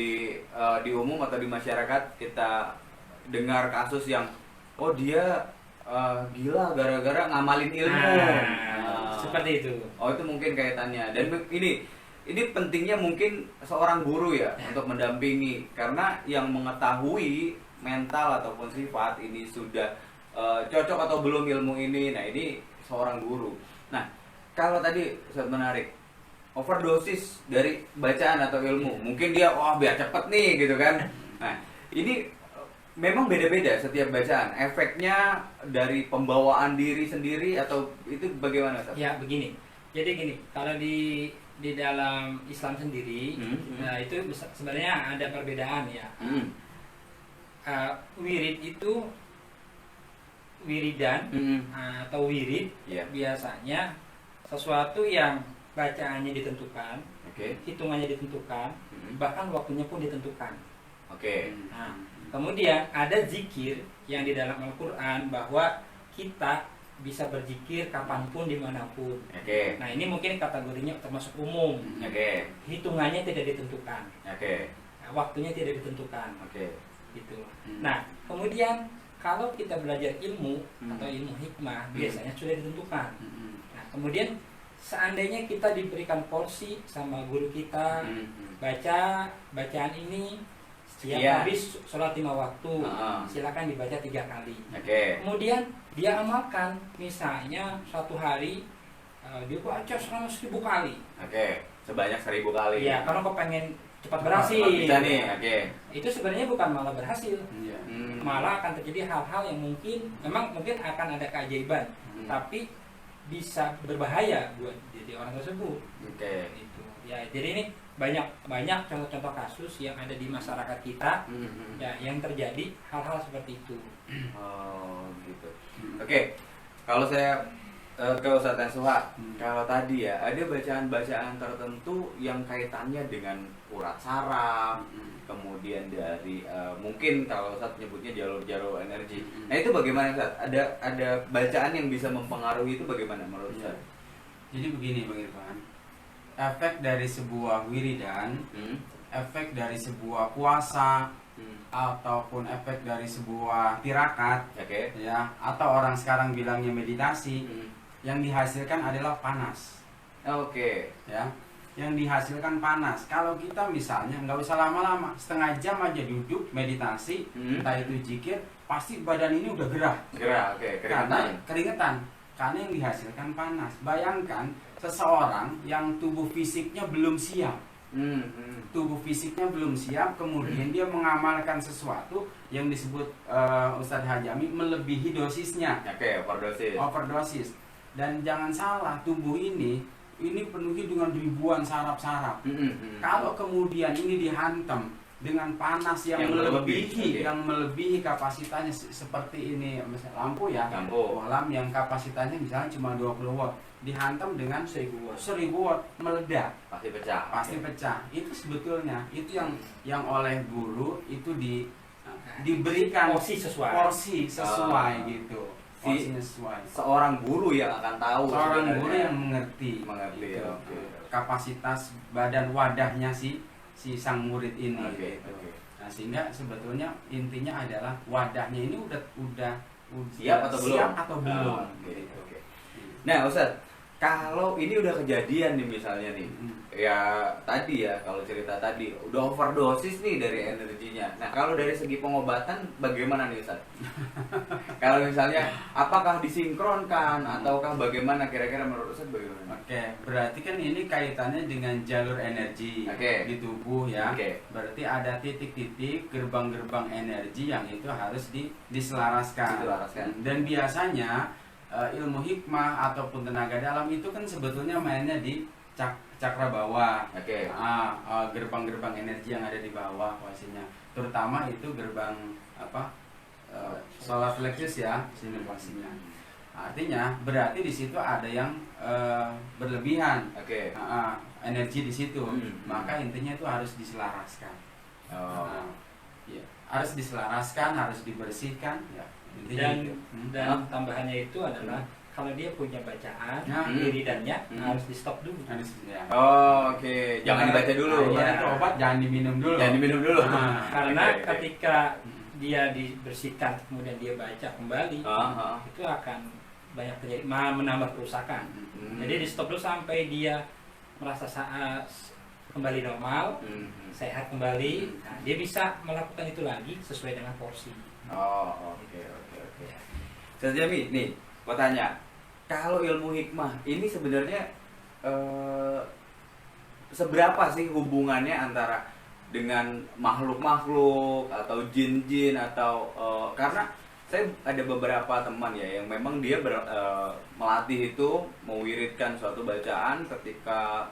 di umum atau di masyarakat kita dengar kasus yang oh dia gila gara-gara ngamalin ilmu. Seperti itu. Oh itu mungkin kaitannya. Dan ini pentingnya mungkin seorang guru ya untuk mendampingi, karena yang mengetahui mental ataupun sifat ini sudah cocok atau belum ilmu ini. Nah ini seorang guru. Nah kalau tadi Ustaz menarik overdosis dari bacaan atau ilmu, mungkin dia biar cepet nih gitu kan. Nah ini memang beda-beda setiap bacaan. Efeknya dari pembawaan diri sendiri atau itu bagaimana, Ustaz? Ya begini. Jadi gini, kalau di dalam Islam sendiri, nah itu sebenarnya ada perbedaan ya. Wirid itu wiridan atau wirid biasanya sesuatu yang bacaannya ditentukan, hitungannya ditentukan, bahkan waktunya pun ditentukan. Nah, kemudian ada zikir yang di dalam Al-Quran bahwa kita bisa berzikir kapanpun dimanapun. Nah ini mungkin kategorinya termasuk umum. Hitungannya tidak ditentukan. Nah, waktunya tidak ditentukan. Gitu. Nah kemudian kalau kita belajar ilmu atau ilmu hikmah biasanya sudah ditentukan. Nah kemudian seandainya kita diberikan porsi sama guru kita, baca bacaan ini setiap habis sholat 5 waktu, silakan dibaca 3 kali. Kemudian dia amalkan, misalnya suatu hari dia baca selama 1000 kali. Sebanyak 1000 kali. Iya, kalau kau pengen cepat berhasil. Bisa nih, Itu sebenarnya bukan malah berhasil, malah akan terjadi hal-hal yang memang mungkin akan ada keajaiban, tapi bisa berbahaya buat jadi orang tersebut. Itu. Ya, jadi ini banyak contoh-contoh kasus yang ada di masyarakat kita ya yang terjadi hal-hal seperti itu. Oh gitu. Kalau saya ke Ustaz Suha, kalau tadi ya ada bacaan-bacaan tertentu yang kaitannya dengan urat saraf, kemudian dari mungkin kalau Ustaz menyebutnya jalur-jalur energi. Nah itu bagaimana Ustaz? Ada bacaan yang bisa mempengaruhi itu bagaimana menurut Ustaz? Jadi begini Bang Irfan, efek dari sebuah wiridan, efek dari sebuah puasa, ataupun efek dari sebuah tirakat, ya, atau orang sekarang bilangnya meditasi, yang dihasilkan adalah panas. Ya, yang dihasilkan panas. Kalau kita misalnya nggak usah lama-lama, setengah jam aja duduk meditasi, entah itu zikir, pasti badan ini udah gerah. Keringetan. Karena yang dihasilkan panas. Bayangkan seseorang yang tubuh fisiknya belum siap. Tubuh fisiknya belum siap, kemudian dia mengamalkan sesuatu yang disebut Ustadz Hajami melebihi dosisnya. Overdosis. Dan jangan salah, tubuh ini penuhi dengan ribuan saraf-saraf. Kalau kemudian ini dihantam dengan panas yang melebihi kapasitasnya, seperti ini misalnya lampu yang kapasitasnya misalnya cuma 20 watt, dihantam dengan 1000 watt meledak, pasti pecah. Itu sebetulnya itu yang oleh guru itu diberikan porsi sesuai gitu. Seorang guru yang akan tahu, seorang guru yang mengerti gitu. Kapasitas badan wadahnya si sang murid ini. Nah, sehingga sebetulnya intinya adalah wadahnya ini udah siap atau belum. Gitu. Nah Ustaz, kalau ini udah kejadian nih misalnya nih, ya tadi ya kalau cerita tadi udah overdosis nih dari energinya. Nah kalau dari segi pengobatan bagaimana nih Ustaz? Kalau misalnya apakah disinkronkan ataukah bagaimana kira-kira menurut Ustaz bagaimana? Oke, berarti kan ini kaitannya dengan jalur energi di tubuh ya. Berarti ada titik-titik gerbang-gerbang energi yang itu harus diselaraskan. Dan biasanya ilmu hikmah ataupun tenaga dalam itu kan sebetulnya mainnya di cakra bawah. Gerbang-gerbang energi yang ada di bawah posisinya. Terutama itu gerbang solar plexus ya, sini posisinya. Artinya berarti di situ ada yang berlebihan. Energi di situ. Maka intinya itu harus diselaraskan. Ya, harus diselaraskan, harus dibersihkan ya. Dan tambahannya itu adalah kalau dia punya bacaan wiridannya harus di stop dulu. Jangan dibaca dulu. Obat jangan diminum dulu. Karena ketika dia dibersihkan kemudian dia baca kembali, itu akan banyak terjadi menambah kerusakan. Jadi di stop dulu sampai dia merasa kembali normal, sehat kembali. Nah, dia bisa melakukan itu lagi sesuai dengan porsi. Ustaz Jami, nih, mau tanya, kalau ilmu hikmah ini sebenarnya seberapa sih hubungannya antara dengan makhluk-makhluk atau jin-jin atau karena saya ada beberapa teman ya yang memang dia melatih itu mewiridkan suatu bacaan ketika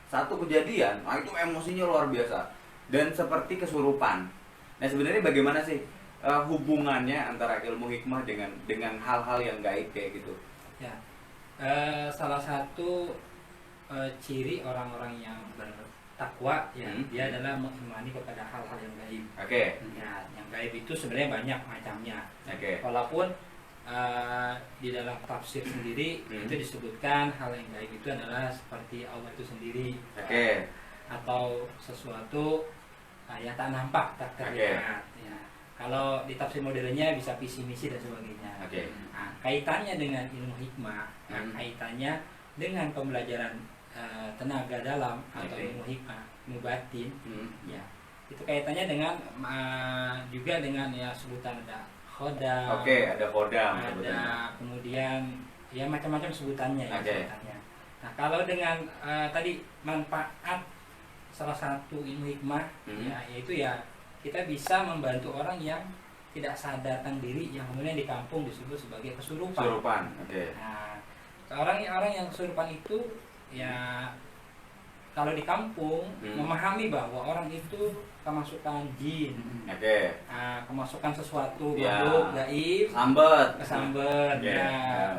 satu kejadian, itu emosinya luar biasa dan seperti kesurupan. Nah sebenarnya bagaimana sih hubungannya antara ilmu hikmah dengan hal-hal yang gaib kayak gitu? Ya, salah satu ciri orang-orang yang bertakwa ya, dia adalah mengimani kepada hal-hal yang gaib. Ya, yang gaib itu sebenarnya banyak macamnya. Walaupun di dalam tafsir sendiri itu disebutkan hal yang gaib itu adalah seperti Allah itu sendiri, atau sesuatu yang tak nampak, tak terlihat. Ya. Kalau di tafsir modernnya bisa visi misi dan sebagainya. Nah, kaitannya dengan ilmu hikmah, kaitannya dengan pembelajaran tenaga dalam atau ilmu hikmah, ilmu batin, ya itu kaitannya dengan juga dengan ya sebutan ada khodam, ada khodam, ada kemudian ya macam-macam sebutannya. Sebutannya. Nah kalau dengan tadi manfaat salah satu ilmu hikmah, ya yaitu ya kita bisa membantu orang yang tidak sadarkan diri yang kemudian di kampung disebut sebagai kesurupan. Nah, orang yang kesurupan itu ya kalau di kampung memahami bahwa orang itu kemasukan jin, kemasukan sesuatu makhluk gaib, kesambet,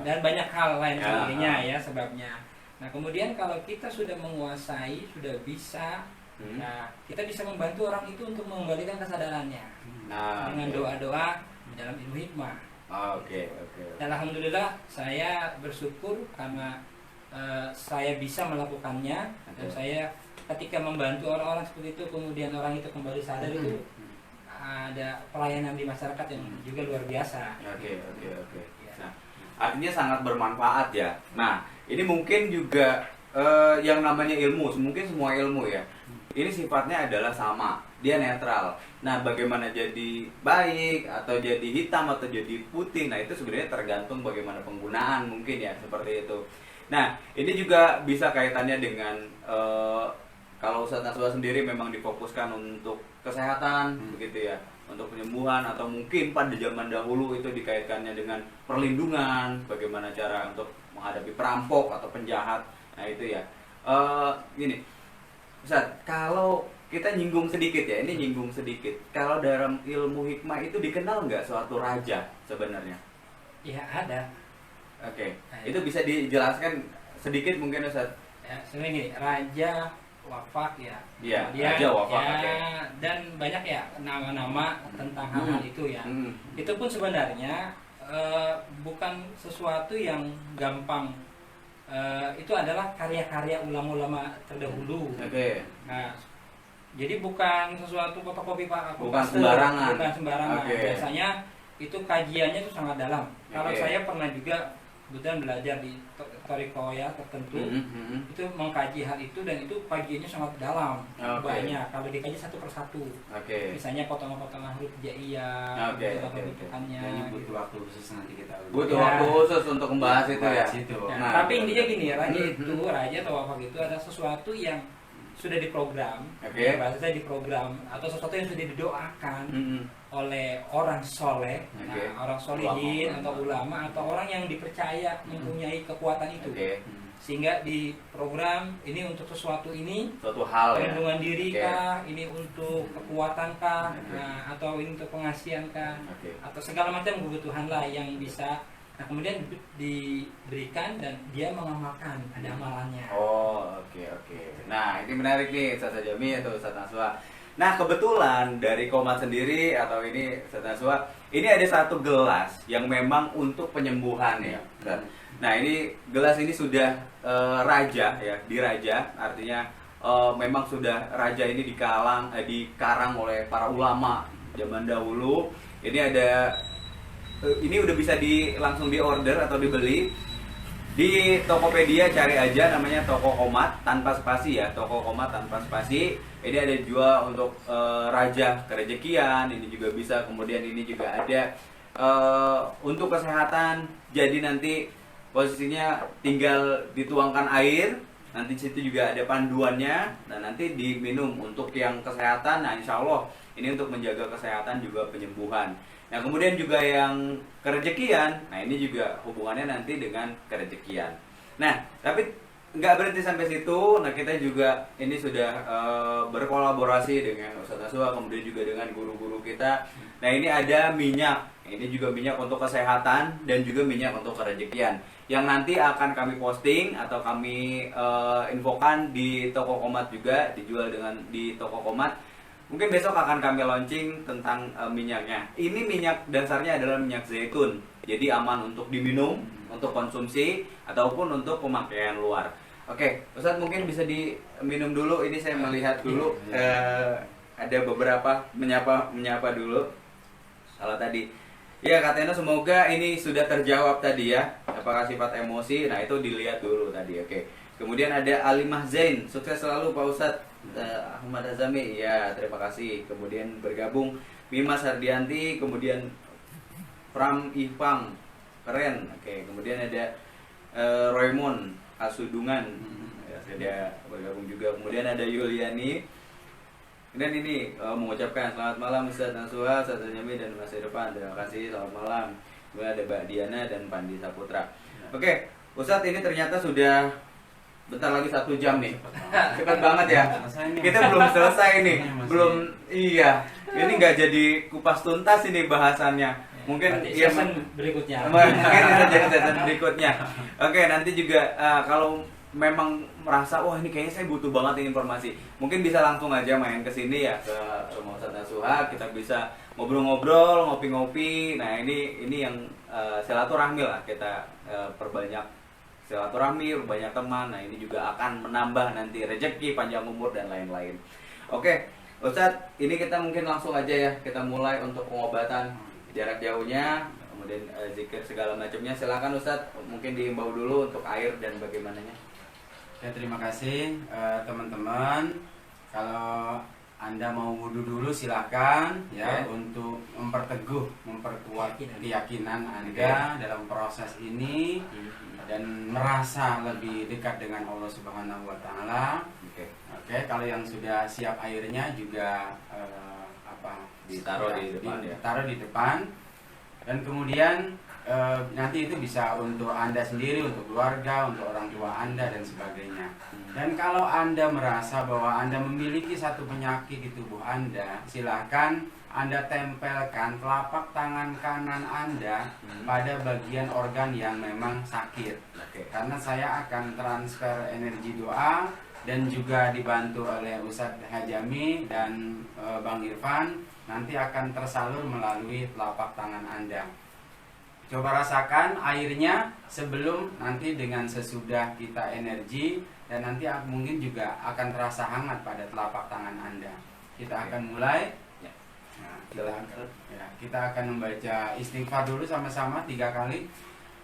dan banyak hal lain sebagainya ya sebabnya. Nah kemudian kalau kita sudah menguasai, sudah bisa, nah kita bisa membantu orang itu untuk mengembalikan kesadarannya dengan doa-doa dalam ilmu hikmah. Dan alhamdulillah saya bersyukur karena saya bisa melakukannya dan saya ketika membantu orang-orang seperti itu kemudian orang itu kembali sadar itu ada pelayanan di masyarakat yang juga luar biasa. Nah, artinya sangat bermanfaat ya. Nah ini mungkin juga yang namanya ilmu, mungkin semua ilmu ya. Ini sifatnya adalah sama, dia netral. Nah, bagaimana jadi baik atau jadi hitam atau jadi putih, nah itu sebenarnya tergantung bagaimana penggunaan mungkin ya, seperti itu. Nah, ini juga bisa kaitannya dengan kalau Ustaz Naswa sendiri memang difokuskan untuk kesehatan, begitu ya, untuk penyembuhan atau mungkin pada zaman dahulu itu dikaitkannya dengan perlindungan, bagaimana cara untuk menghadapi perampok atau penjahat. Nah, itu ya. Gini. Ustaz, kalau kita nyinggung sedikit ya, ini nyinggung sedikit. Kalau dalam ilmu hikmah itu dikenal nggak suatu raja sebenarnya? Ya ada. Itu bisa dijelaskan sedikit mungkin Ustaz? Ya, sebenarnya gini, raja wafak ya. Iya, raja wafak. Ya, dan banyak ya nama-nama tentang hal-hal itu ya. Itu pun sebenarnya bukan sesuatu yang gampang. Itu adalah karya-karya ulama-ulama terdahulu. Nah, jadi bukan sesuatu fotokopi Pak, bukan sembarangan. Biasanya itu kajiannya itu sangat dalam. Kalau saya pernah juga kebetulan belajar di Toriko ya tertentu, itu mengkaji hal itu, dan itu kajiannya sangat dalam, banyak. Kalau dikaji satu persatu, misalnya potongan-potongan huruf hijaiyah, bentukannya. Jadi butuh waktu khusus nanti kita. Butuh waktu khusus untuk membahas itu ya. Nah, tapi intinya gini, raja atau wafak itu ada sesuatu yang sudah diprogram, bahasa saya diprogram, atau sesuatu yang sudah didoakan oleh orang soleh, orang solihin atau ulama atau orang yang dipercaya mempunyai kekuatan itu, sehingga diprogram ini untuk sesuatu ini, suatu hal perlindungan diri kah, ini untuk kekuatan kah, atau ini untuk pengasihan kah, atau segala macam kebutuhan lah yang bisa. Nah, kemudian diberikan dan dia mengamalkan, ada amalannya. Oke. Nah, ini menarik nih, Ustaz Jami atau Ustaz Naswa. Nah, kebetulan dari Qomat sendiri atau ini Ustaz Naswa, ini ada satu gelas yang memang untuk penyembuhan ya. Nah, ini gelas ini sudah raja ya, diraja, artinya memang sudah raja ini dikarang oleh para ulama zaman dahulu. Ini ada ini udah bisa langsung di order atau dibeli di Tokopedia, cari aja namanya Toko Qomat tanpa spasi ya, Toko Qomat tanpa spasi. Ini ada jual untuk raja kerejekian, ini juga bisa. Kemudian ini juga ada untuk kesehatan. Jadi nanti posisinya tinggal dituangkan air, nanti situ juga ada panduannya, dan nanti diminum untuk yang kesehatan. Nah, insya Allah ini untuk menjaga kesehatan juga penyembuhan. Nah, kemudian juga yang kerejekian, nah ini juga hubungannya nanti dengan kerejekian. Nah, tapi nggak berhenti sampai situ. Nah, kita juga ini sudah berkolaborasi dengan Ustaz Naswa, kemudian juga dengan guru-guru kita. Nah, ini ada minyak, ini juga minyak untuk kesehatan dan juga minyak untuk kerejekian, yang nanti akan kami posting atau kami infokan di Toko Qomat juga, dijual di Toko Qomat. Mungkin besok akan kami launching tentang minyaknya. Ini minyak dasarnya adalah minyak zaitun. Jadi aman untuk diminum, untuk konsumsi, ataupun untuk pemakaian luar. Oke, Ustadz mungkin bisa diminum dulu. Ini saya melihat dulu. Ada beberapa menyapa dulu. Kalau tadi, ya katanya semoga ini sudah terjawab tadi ya. Apakah sifat emosi? Nah, itu dilihat dulu tadi. Oke. Kemudian ada Alimah Zain, sukses selalu Pak Ustadz. Ahmad Azami, ya terima kasih. Kemudian bergabung Mima Sardianti, kemudian Pram Ipang, keren. Oke, kemudian ada Raymond Asudungan, ya, sudah bergabung juga. Kemudian ada Yuliani. Dan ini mengucapkan selamat malam Ustaz Naswa, Ustaz Jami dan Mas Irfan. Terima kasih, selamat malam. Kemudian ada Mbak Diana dan Pandi Saputra. Oke, Ustaz ini ternyata sudah bentar lagi 1 jam nih. Cepat banget ya. Kita belum selesai nih. Belum, iya. Ini nggak jadi kupas tuntas ini bahasannya. Mungkin ya berikutnya. Mungkin bisa jadi season berikutnya. Oke, nanti juga kalau memang merasa wah ini kayaknya saya butuh banget ini informasi, mungkin bisa langsung aja main ke sini ya, ke rumah Ustaz Naswa. Kita bisa ngobrol-ngobrol, ngopi-ngopi. Nah, ini yang silaturahmi lah, kita perbanyak silaturahmi, banyak teman. Nah, ini juga akan menambah nanti rezeki, panjang umur dan lain-lain. Oke, Ustadz, ini kita mungkin langsung aja ya, kita mulai untuk pengobatan jarak jauhnya, kemudian zikir segala macamnya. Silakan Ustadz, mungkin diimbau dulu untuk air dan bagaimananya. Ya, terima kasih teman-teman. Kalau Anda mau wudhu dulu silakan ya, untuk memperkuat keyakinan Anda dalam proses ini dan merasa lebih dekat dengan Allah Subhanahu wa taala. Oke, kalau yang sudah siap airnya juga ditaruh di depan ya. Ditaruh di depan. Dan kemudian nanti itu bisa untuk Anda sendiri, untuk keluarga, untuk orang tua Anda dan sebagainya. Dan kalau Anda merasa bahwa Anda memiliki satu penyakit di tubuh Anda, silakan Anda tempelkan telapak tangan kanan Anda pada bagian organ yang memang sakit. Karena saya akan transfer energi doa dan juga dibantu oleh Ustadz Hajami dan Bang Irfan, nanti akan tersalur melalui telapak tangan Anda. Coba rasakan airnya sebelum, nanti dengan sesudah kita energi, dan nanti mungkin juga akan terasa hangat pada telapak tangan Anda. Kita akan mulai. Nah, kita akan membaca istighfar dulu sama-sama 3 kali.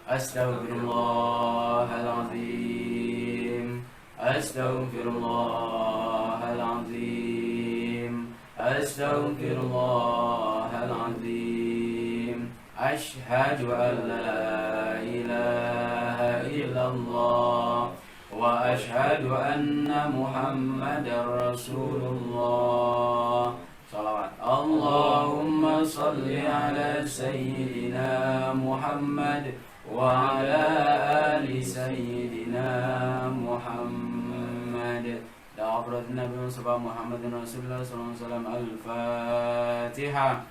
Astaghfirullahaladzim. Astaghfirullahaladzim. Astaghfirullahaladzim. Ashhadu an la ilaha illallah wa ashhadu anna Muhammadar Rasulullah. Salawat. Allahumma salli ala Sayyidina Muhammad wa ala ali Sayyidina Muhammad. La abrat Nabi Muhammad Rasulullah sallallahu alaihi wasallam. Al-Fatihah.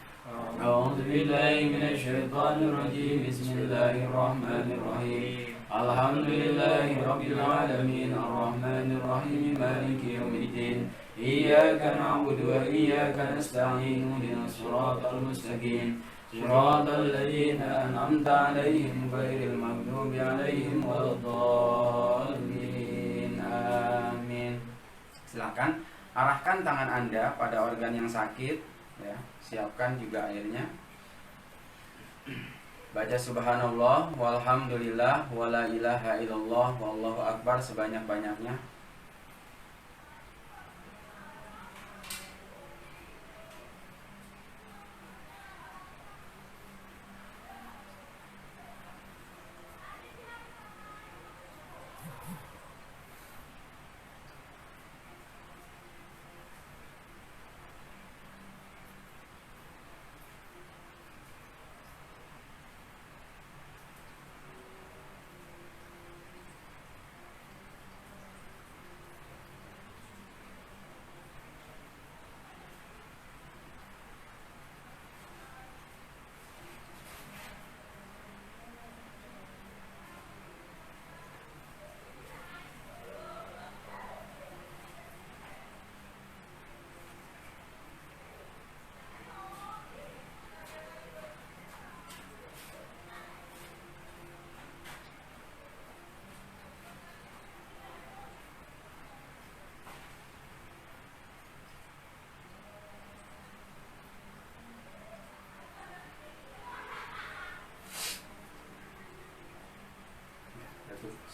A'udzu billahi minasy syaithanir rajim. Bismillahir rahmanir rahim. Alhamdulillahi rabbil alamin. Arrahmanir rahim. Maliki yaumiddin. Iyyaka na'budu wa iyyaka nasta'in. Ihdinas siratal mustaqim. Siratal ladzina an'amta 'alaihim ghairil maghdubi 'alaihim waladdallin. Amin. Silakan arahkan tangan Anda pada organ yang sakit, ya. Siapkan juga airnya. Baca subhanallah walhamdulillah wala ilaha illallah wallahu akbar sebanyak-banyaknya.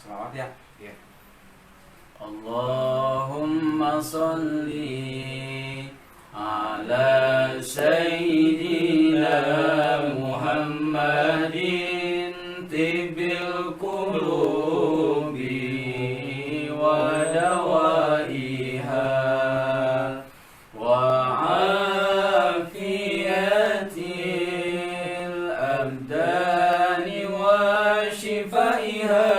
Selawat ya. Ya. Allahumma salli ala Sayyidina Muhammadin tibbil qulubi wa dawaiha wa afiyatil abdani wa shifaiha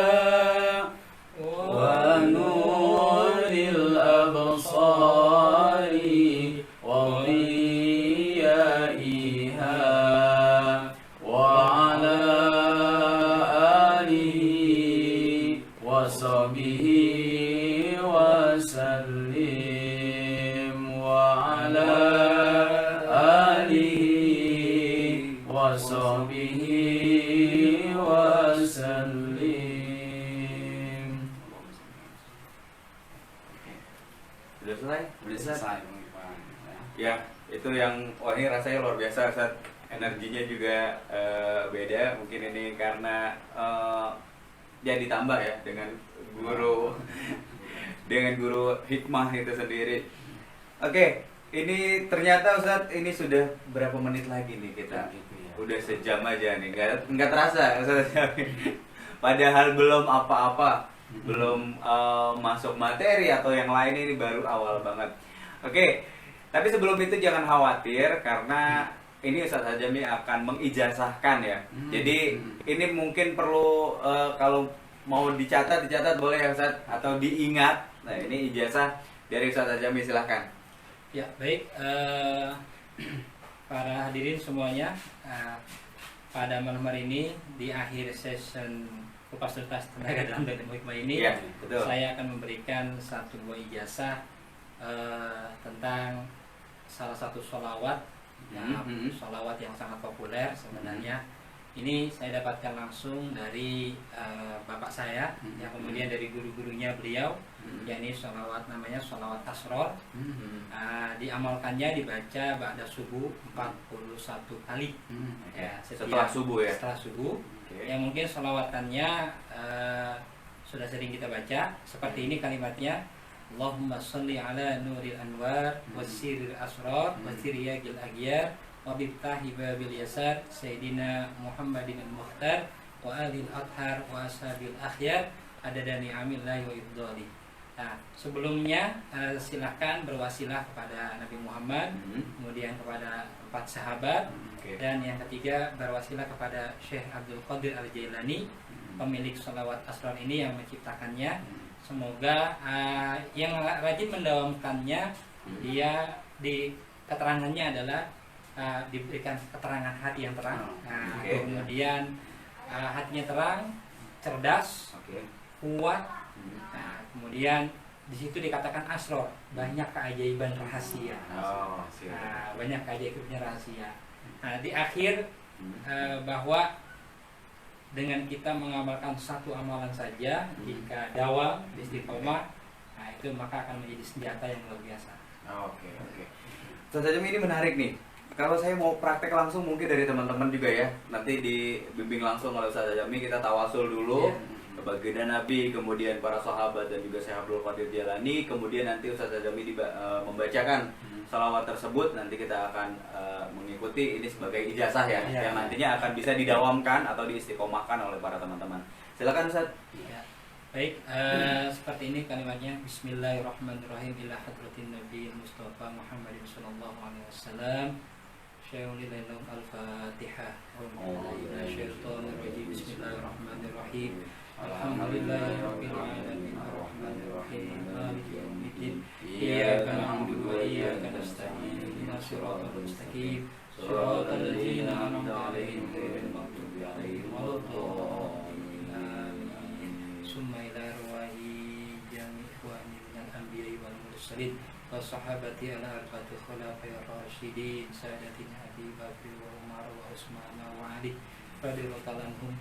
selesai. Ya, itu yang ini rasanya luar biasa, Ustaz. Energinya juga beda. Mungkin ini karena ya ditambah ya dengan guru dengan guru hikmah itu sendiri. Oke, ini ternyata Ustaz, ini sudah berapa menit lagi nih kita? Udah sejam aja nih, nggak terasa Ustaz. Padahal belum apa-apa, belum masuk materi atau yang lain, ini baru awal banget. Oke, tapi sebelum itu jangan khawatir karena ini Ustaz Hajami akan mengijazahkan ya. Jadi ini mungkin perlu kalau mau dicatat boleh ya Ustaz, atau diingat. Nah ini ijazah dari Ustaz Hajami, silahkan. Ya baik, para hadirin semuanya, pada malam hari ini di akhir session kupas tuntas tenaga dalam dan ilmu hikmah ini, ya, betul. Saya akan memberikan satu buah ijazah tentang salah satu sholawat, sholawat yang sangat populer sebenarnya. Ini saya dapatkan langsung dari bapak saya, yang kemudian dari guru-gurunya beliau, yakni sholawat namanya sholawat asror. Diamalkannya dibaca ba'da subuh 41 kali. Ya, setelah subuh ya. Setelah subuh. yang mungkin sholawatannya sudah sering kita baca. Seperti ini kalimatnya, Allahumma sholli ala nuril anwar wasiril asrar wasiriyagil aghyar wa biftahi babil yasar sayyidina Muhammadin al-mukhtar wa alil athar wa ashabil akhyar adada ni'amillahi wa ibdali. Nah, sebelumnya silahkan berwasilah kepada Nabi Muhammad, kemudian kepada 4 sahabat, dan yang ketiga berwasilah kepada Syekh Abdul Qadir Al-Jailani, pemilik sholawat asrar ini yang menciptakannya. Semoga yang rajin mendawamkannya, dia di keterangannya adalah diberikan keterangan hati yang terang. Kemudian hatinya terang, cerdas, kuat. Nah, kemudian di situ dikatakan asrar, banyak keajaiban rahasia. Banyak keajaiban rahasia. Nah, di akhir bahwa dengan kita mengamalkan satu amalan saja, jika dawam istiqomah, nah itu maka akan menjadi senjata yang luar biasa. Oke. Ustaz Ajami, ini menarik nih. Kalau saya mau praktek langsung mungkin dari teman-teman juga ya. Nanti dibimbing langsung oleh Ustaz Ajami, kita tawasul dulu ke baginda Nabi, kemudian para sahabat dan juga Syekh Abdul Qadir Jailani, kemudian nanti Ustaz Ajami membacakan salawat tersebut. Nanti kita akan mengikuti ini sebagai ijazah ya, yang nantinya akan bisa didawamkan atau diistiqomahkan oleh para teman-teman. Silakan Ustaz. Baik, seperti ini kalimatnya. Bismillahirrahmanirrahim. Ila hadratin Nabi Mustafa Muhammadin sallallahu alaihi wasallam. Syai'unilaikum al-Fatihah. Bismillahirrahmanirrahim. Alhamdulillahirabbil alamin arrahmanir rahim maliki yaumiddin iyyaka na'budu wa iyyaka nasta'in ihdinas siratal mustaqim siratal ladzina an'amta 'alaihim ghairil maghdubi 'alaihim waladdallin amin. Summa ila ruwahi jami' ikhwani minal anbiya'i wal mursalin was sahabati ala arba'ati khulafa'ir rasyidin sadatina Abi Bakr wa Umar wa Utsman wa Ali radhiyallahu anhum.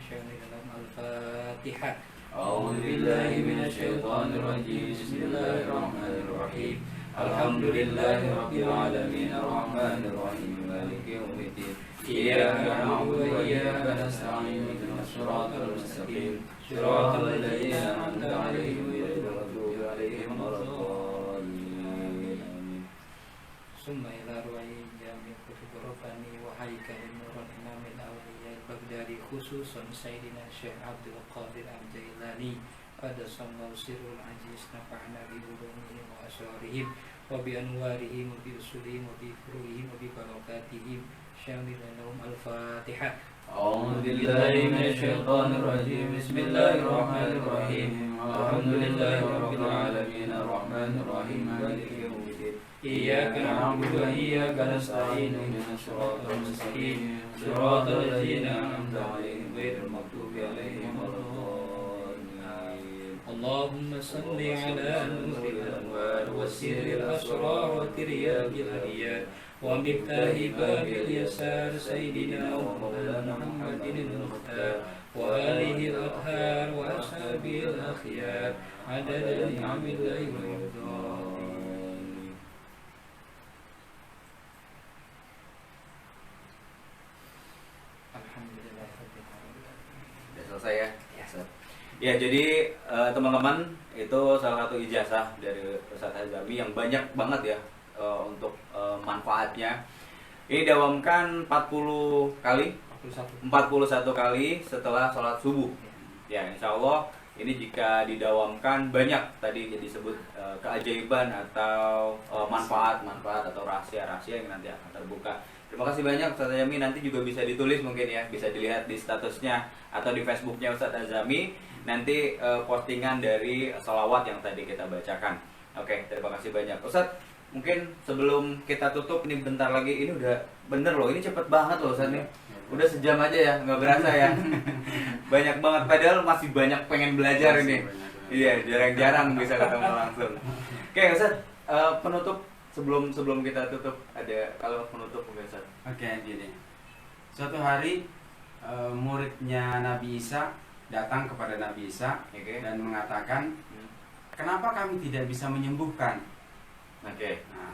Al-Fatihah. A'udzu billahi minasy syaithanir rajim. Bismillahirrahmanirrahim. Alhamdulillahirabbil alamin arrahmanir rahim maliki yaumiddin iyyaka na'budu wa iyyaka nasta'in ihdinas siratal mustaqim siratal ladzina an'amta 'alaihim ghairil maghdubi 'alaihim waladdallin. Summa ila ruwayi jami' kutub rabbani wa haikain nurul imamil awliya al-Baghdadi khususan Sayyidina Syekh Abdul Qadir Al-Jailani pada sallallahu sirrul aziz nafa'ana bi ulumihim wa asrarihim wa bi anwarihim wa bi usulihim wa bi furuhihim wa bi barakatihim. Syamilahum al-Fatihah. A'udzu billahi minasy syaithanir rajim. Bismillahirrahmanirrahim. Alhamdulillahirabbil alamin arrahmanir rahim maliki yaumiddin iyyaka na'budu wa iyyaka nasta'in ihdinas siratal mustaqim siratal ladzina an'amta 'alaihim ghairil maghdubi 'alaihim waladdallin. Allahumma shalli 'ala nuril anwar wasiril asrar wa tiryaqil aghyar wa miftahi babil yasar sayyidina wa maulana Muhammadin al-mukhtar wa alihi al-athhar wa ashabil akhyar adada ni'amillahi wa ibdali. Alhamdulillah. Sudah selesai ya? Ya, jadi teman-teman, itu salah satu ijazah dari Ustaz Ajami yang banyak banget ya untuk manfaatnya. Ini dawamkan 40 kali, 41 kali setelah sholat subuh. Ya, insya Allah ini jika didawamkan banyak tadi disebut keajaiban atau manfaat-manfaat atau rahasia-rahasia yang nanti akan terbuka. Terima kasih banyak Ustaz Ajami. Nanti juga bisa ditulis mungkin ya, bisa dilihat di statusnya atau di Facebooknya Ustaz Ajami. Nanti postingan dari salawat yang tadi kita bacakan. Oke, terima kasih banyak Ustaz. Mungkin sebelum kita tutup ini bentar lagi, ini udah bener loh, ini cepet banget loh Ustaz nih. Udah sejam aja ya, nggak berasa ya. Banyak banget, padahal masih banyak pengen belajar ini. Iya, jarang-jarang bisa ketemu langsung. Oke Ustaz, penutup sebelum kita tutup, ada kalau penutup mungkin Ustaz. Oke, gini. Suatu hari muridnya Nabi Isa datang kepada Nabi Isa dan mengatakan, kenapa kami tidak bisa menyembuhkan? Nah,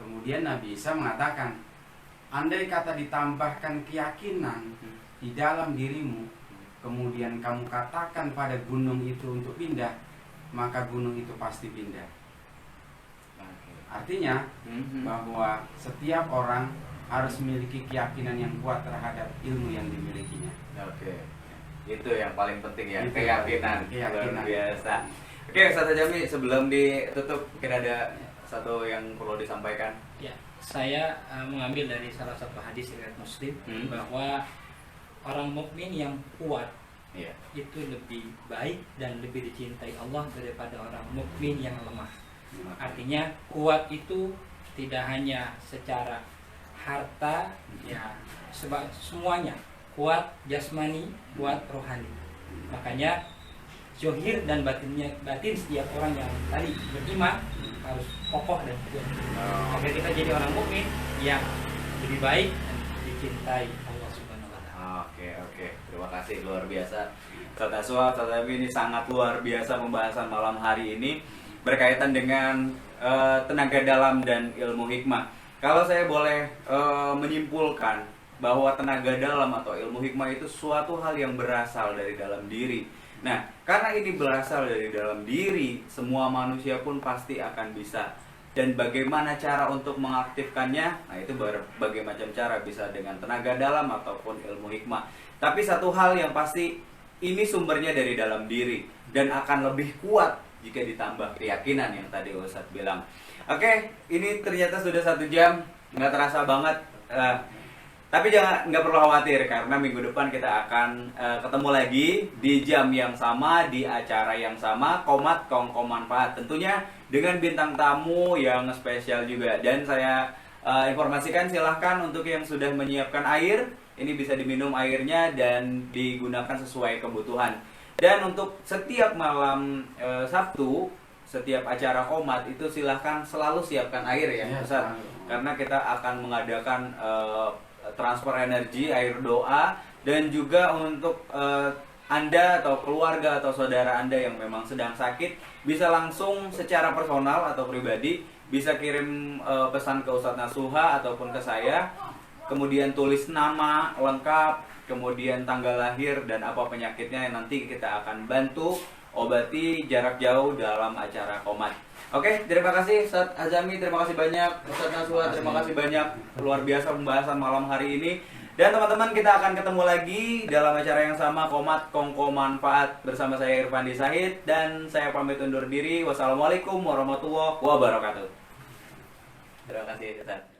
kemudian Nabi Isa mengatakan, andai kata ditambahkan keyakinan di dalam dirimu, kemudian kamu katakan pada gunung itu untuk pindah, maka gunung itu pasti pindah. Artinya bahwa setiap orang harus memiliki keyakinan yang kuat terhadap ilmu yang dimilikinya. Oke, itu yang paling penting ya, Itu keyakinan. keyakinan. Luar biasa. Oke, Ustaz Ajami, sebelum ditutup mungkin ada satu yang perlu disampaikan. Ya, saya mengambil dari salah satu hadis riwayat Muslim bahwa orang mukmin yang kuat Iya. itu lebih baik dan lebih dicintai Allah daripada orang mukmin yang lemah. Artinya kuat itu tidak hanya secara harta, ya semuanya, kuat jasmani, kuat rohani. Makanya zohir dan batin setiap orang yang tadi beriman harus kokoh dan kuat. Agar kita jadi orang mukmin yang lebih baik dan dicintai Allah Subhanahu wa taala. Oke, terima kasih, luar biasa. Ustaz Aswa, Ustaz Abi, ini sangat luar biasa pembahasan malam hari ini berkaitan dengan tenaga dalam dan ilmu hikmah. Kalau saya boleh menyimpulkan bahwa tenaga dalam atau ilmu hikmah itu suatu hal yang berasal dari dalam diri. Nah, karena ini berasal dari dalam diri, semua manusia pun pasti akan bisa. Dan bagaimana cara untuk mengaktifkannya? Nah, itu berbagai macam cara, bisa dengan tenaga dalam ataupun ilmu hikmah. Tapi satu hal yang pasti, ini sumbernya dari dalam diri dan akan lebih kuat jika ditambah keyakinan yang tadi Ustadz bilang. Oke, ini ternyata sudah 1 jam, nggak terasa banget. Tapi nggak perlu khawatir karena minggu depan kita akan ketemu lagi di jam yang sama, di acara yang sama, Qomat Kongko Manfaat. Tentunya dengan bintang tamu yang spesial juga. Dan saya informasikan, silahkan untuk yang sudah menyiapkan air, ini bisa diminum airnya dan digunakan sesuai kebutuhan. Dan untuk setiap malam Sabtu, setiap acara Qomat itu silahkan selalu siapkan air ya, Ustaz. Karena kita akan mengadakan transfer energi, air doa, dan juga untuk Anda atau keluarga atau saudara Anda yang memang sedang sakit, bisa langsung secara personal atau pribadi, bisa kirim pesan ke Ustadz Nasuha ataupun ke saya, kemudian tulis nama lengkap, kemudian tanggal lahir dan apa penyakitnya yang nanti kita akan bantu obati jarak jauh dalam acara Qomat. Oke, terima kasih Ustadz Azami, terima kasih banyak Ustadz Nasuha, terima kasih banyak, luar biasa pembahasan malam hari ini. Dan teman-teman, kita akan ketemu lagi dalam acara yang sama, Qomat Kongko Manfaat, bersama saya Irfandi Sahid, dan saya pamit undur diri. Wassalamualaikum warahmatullahi wabarakatuh. Terima kasih Ustadz.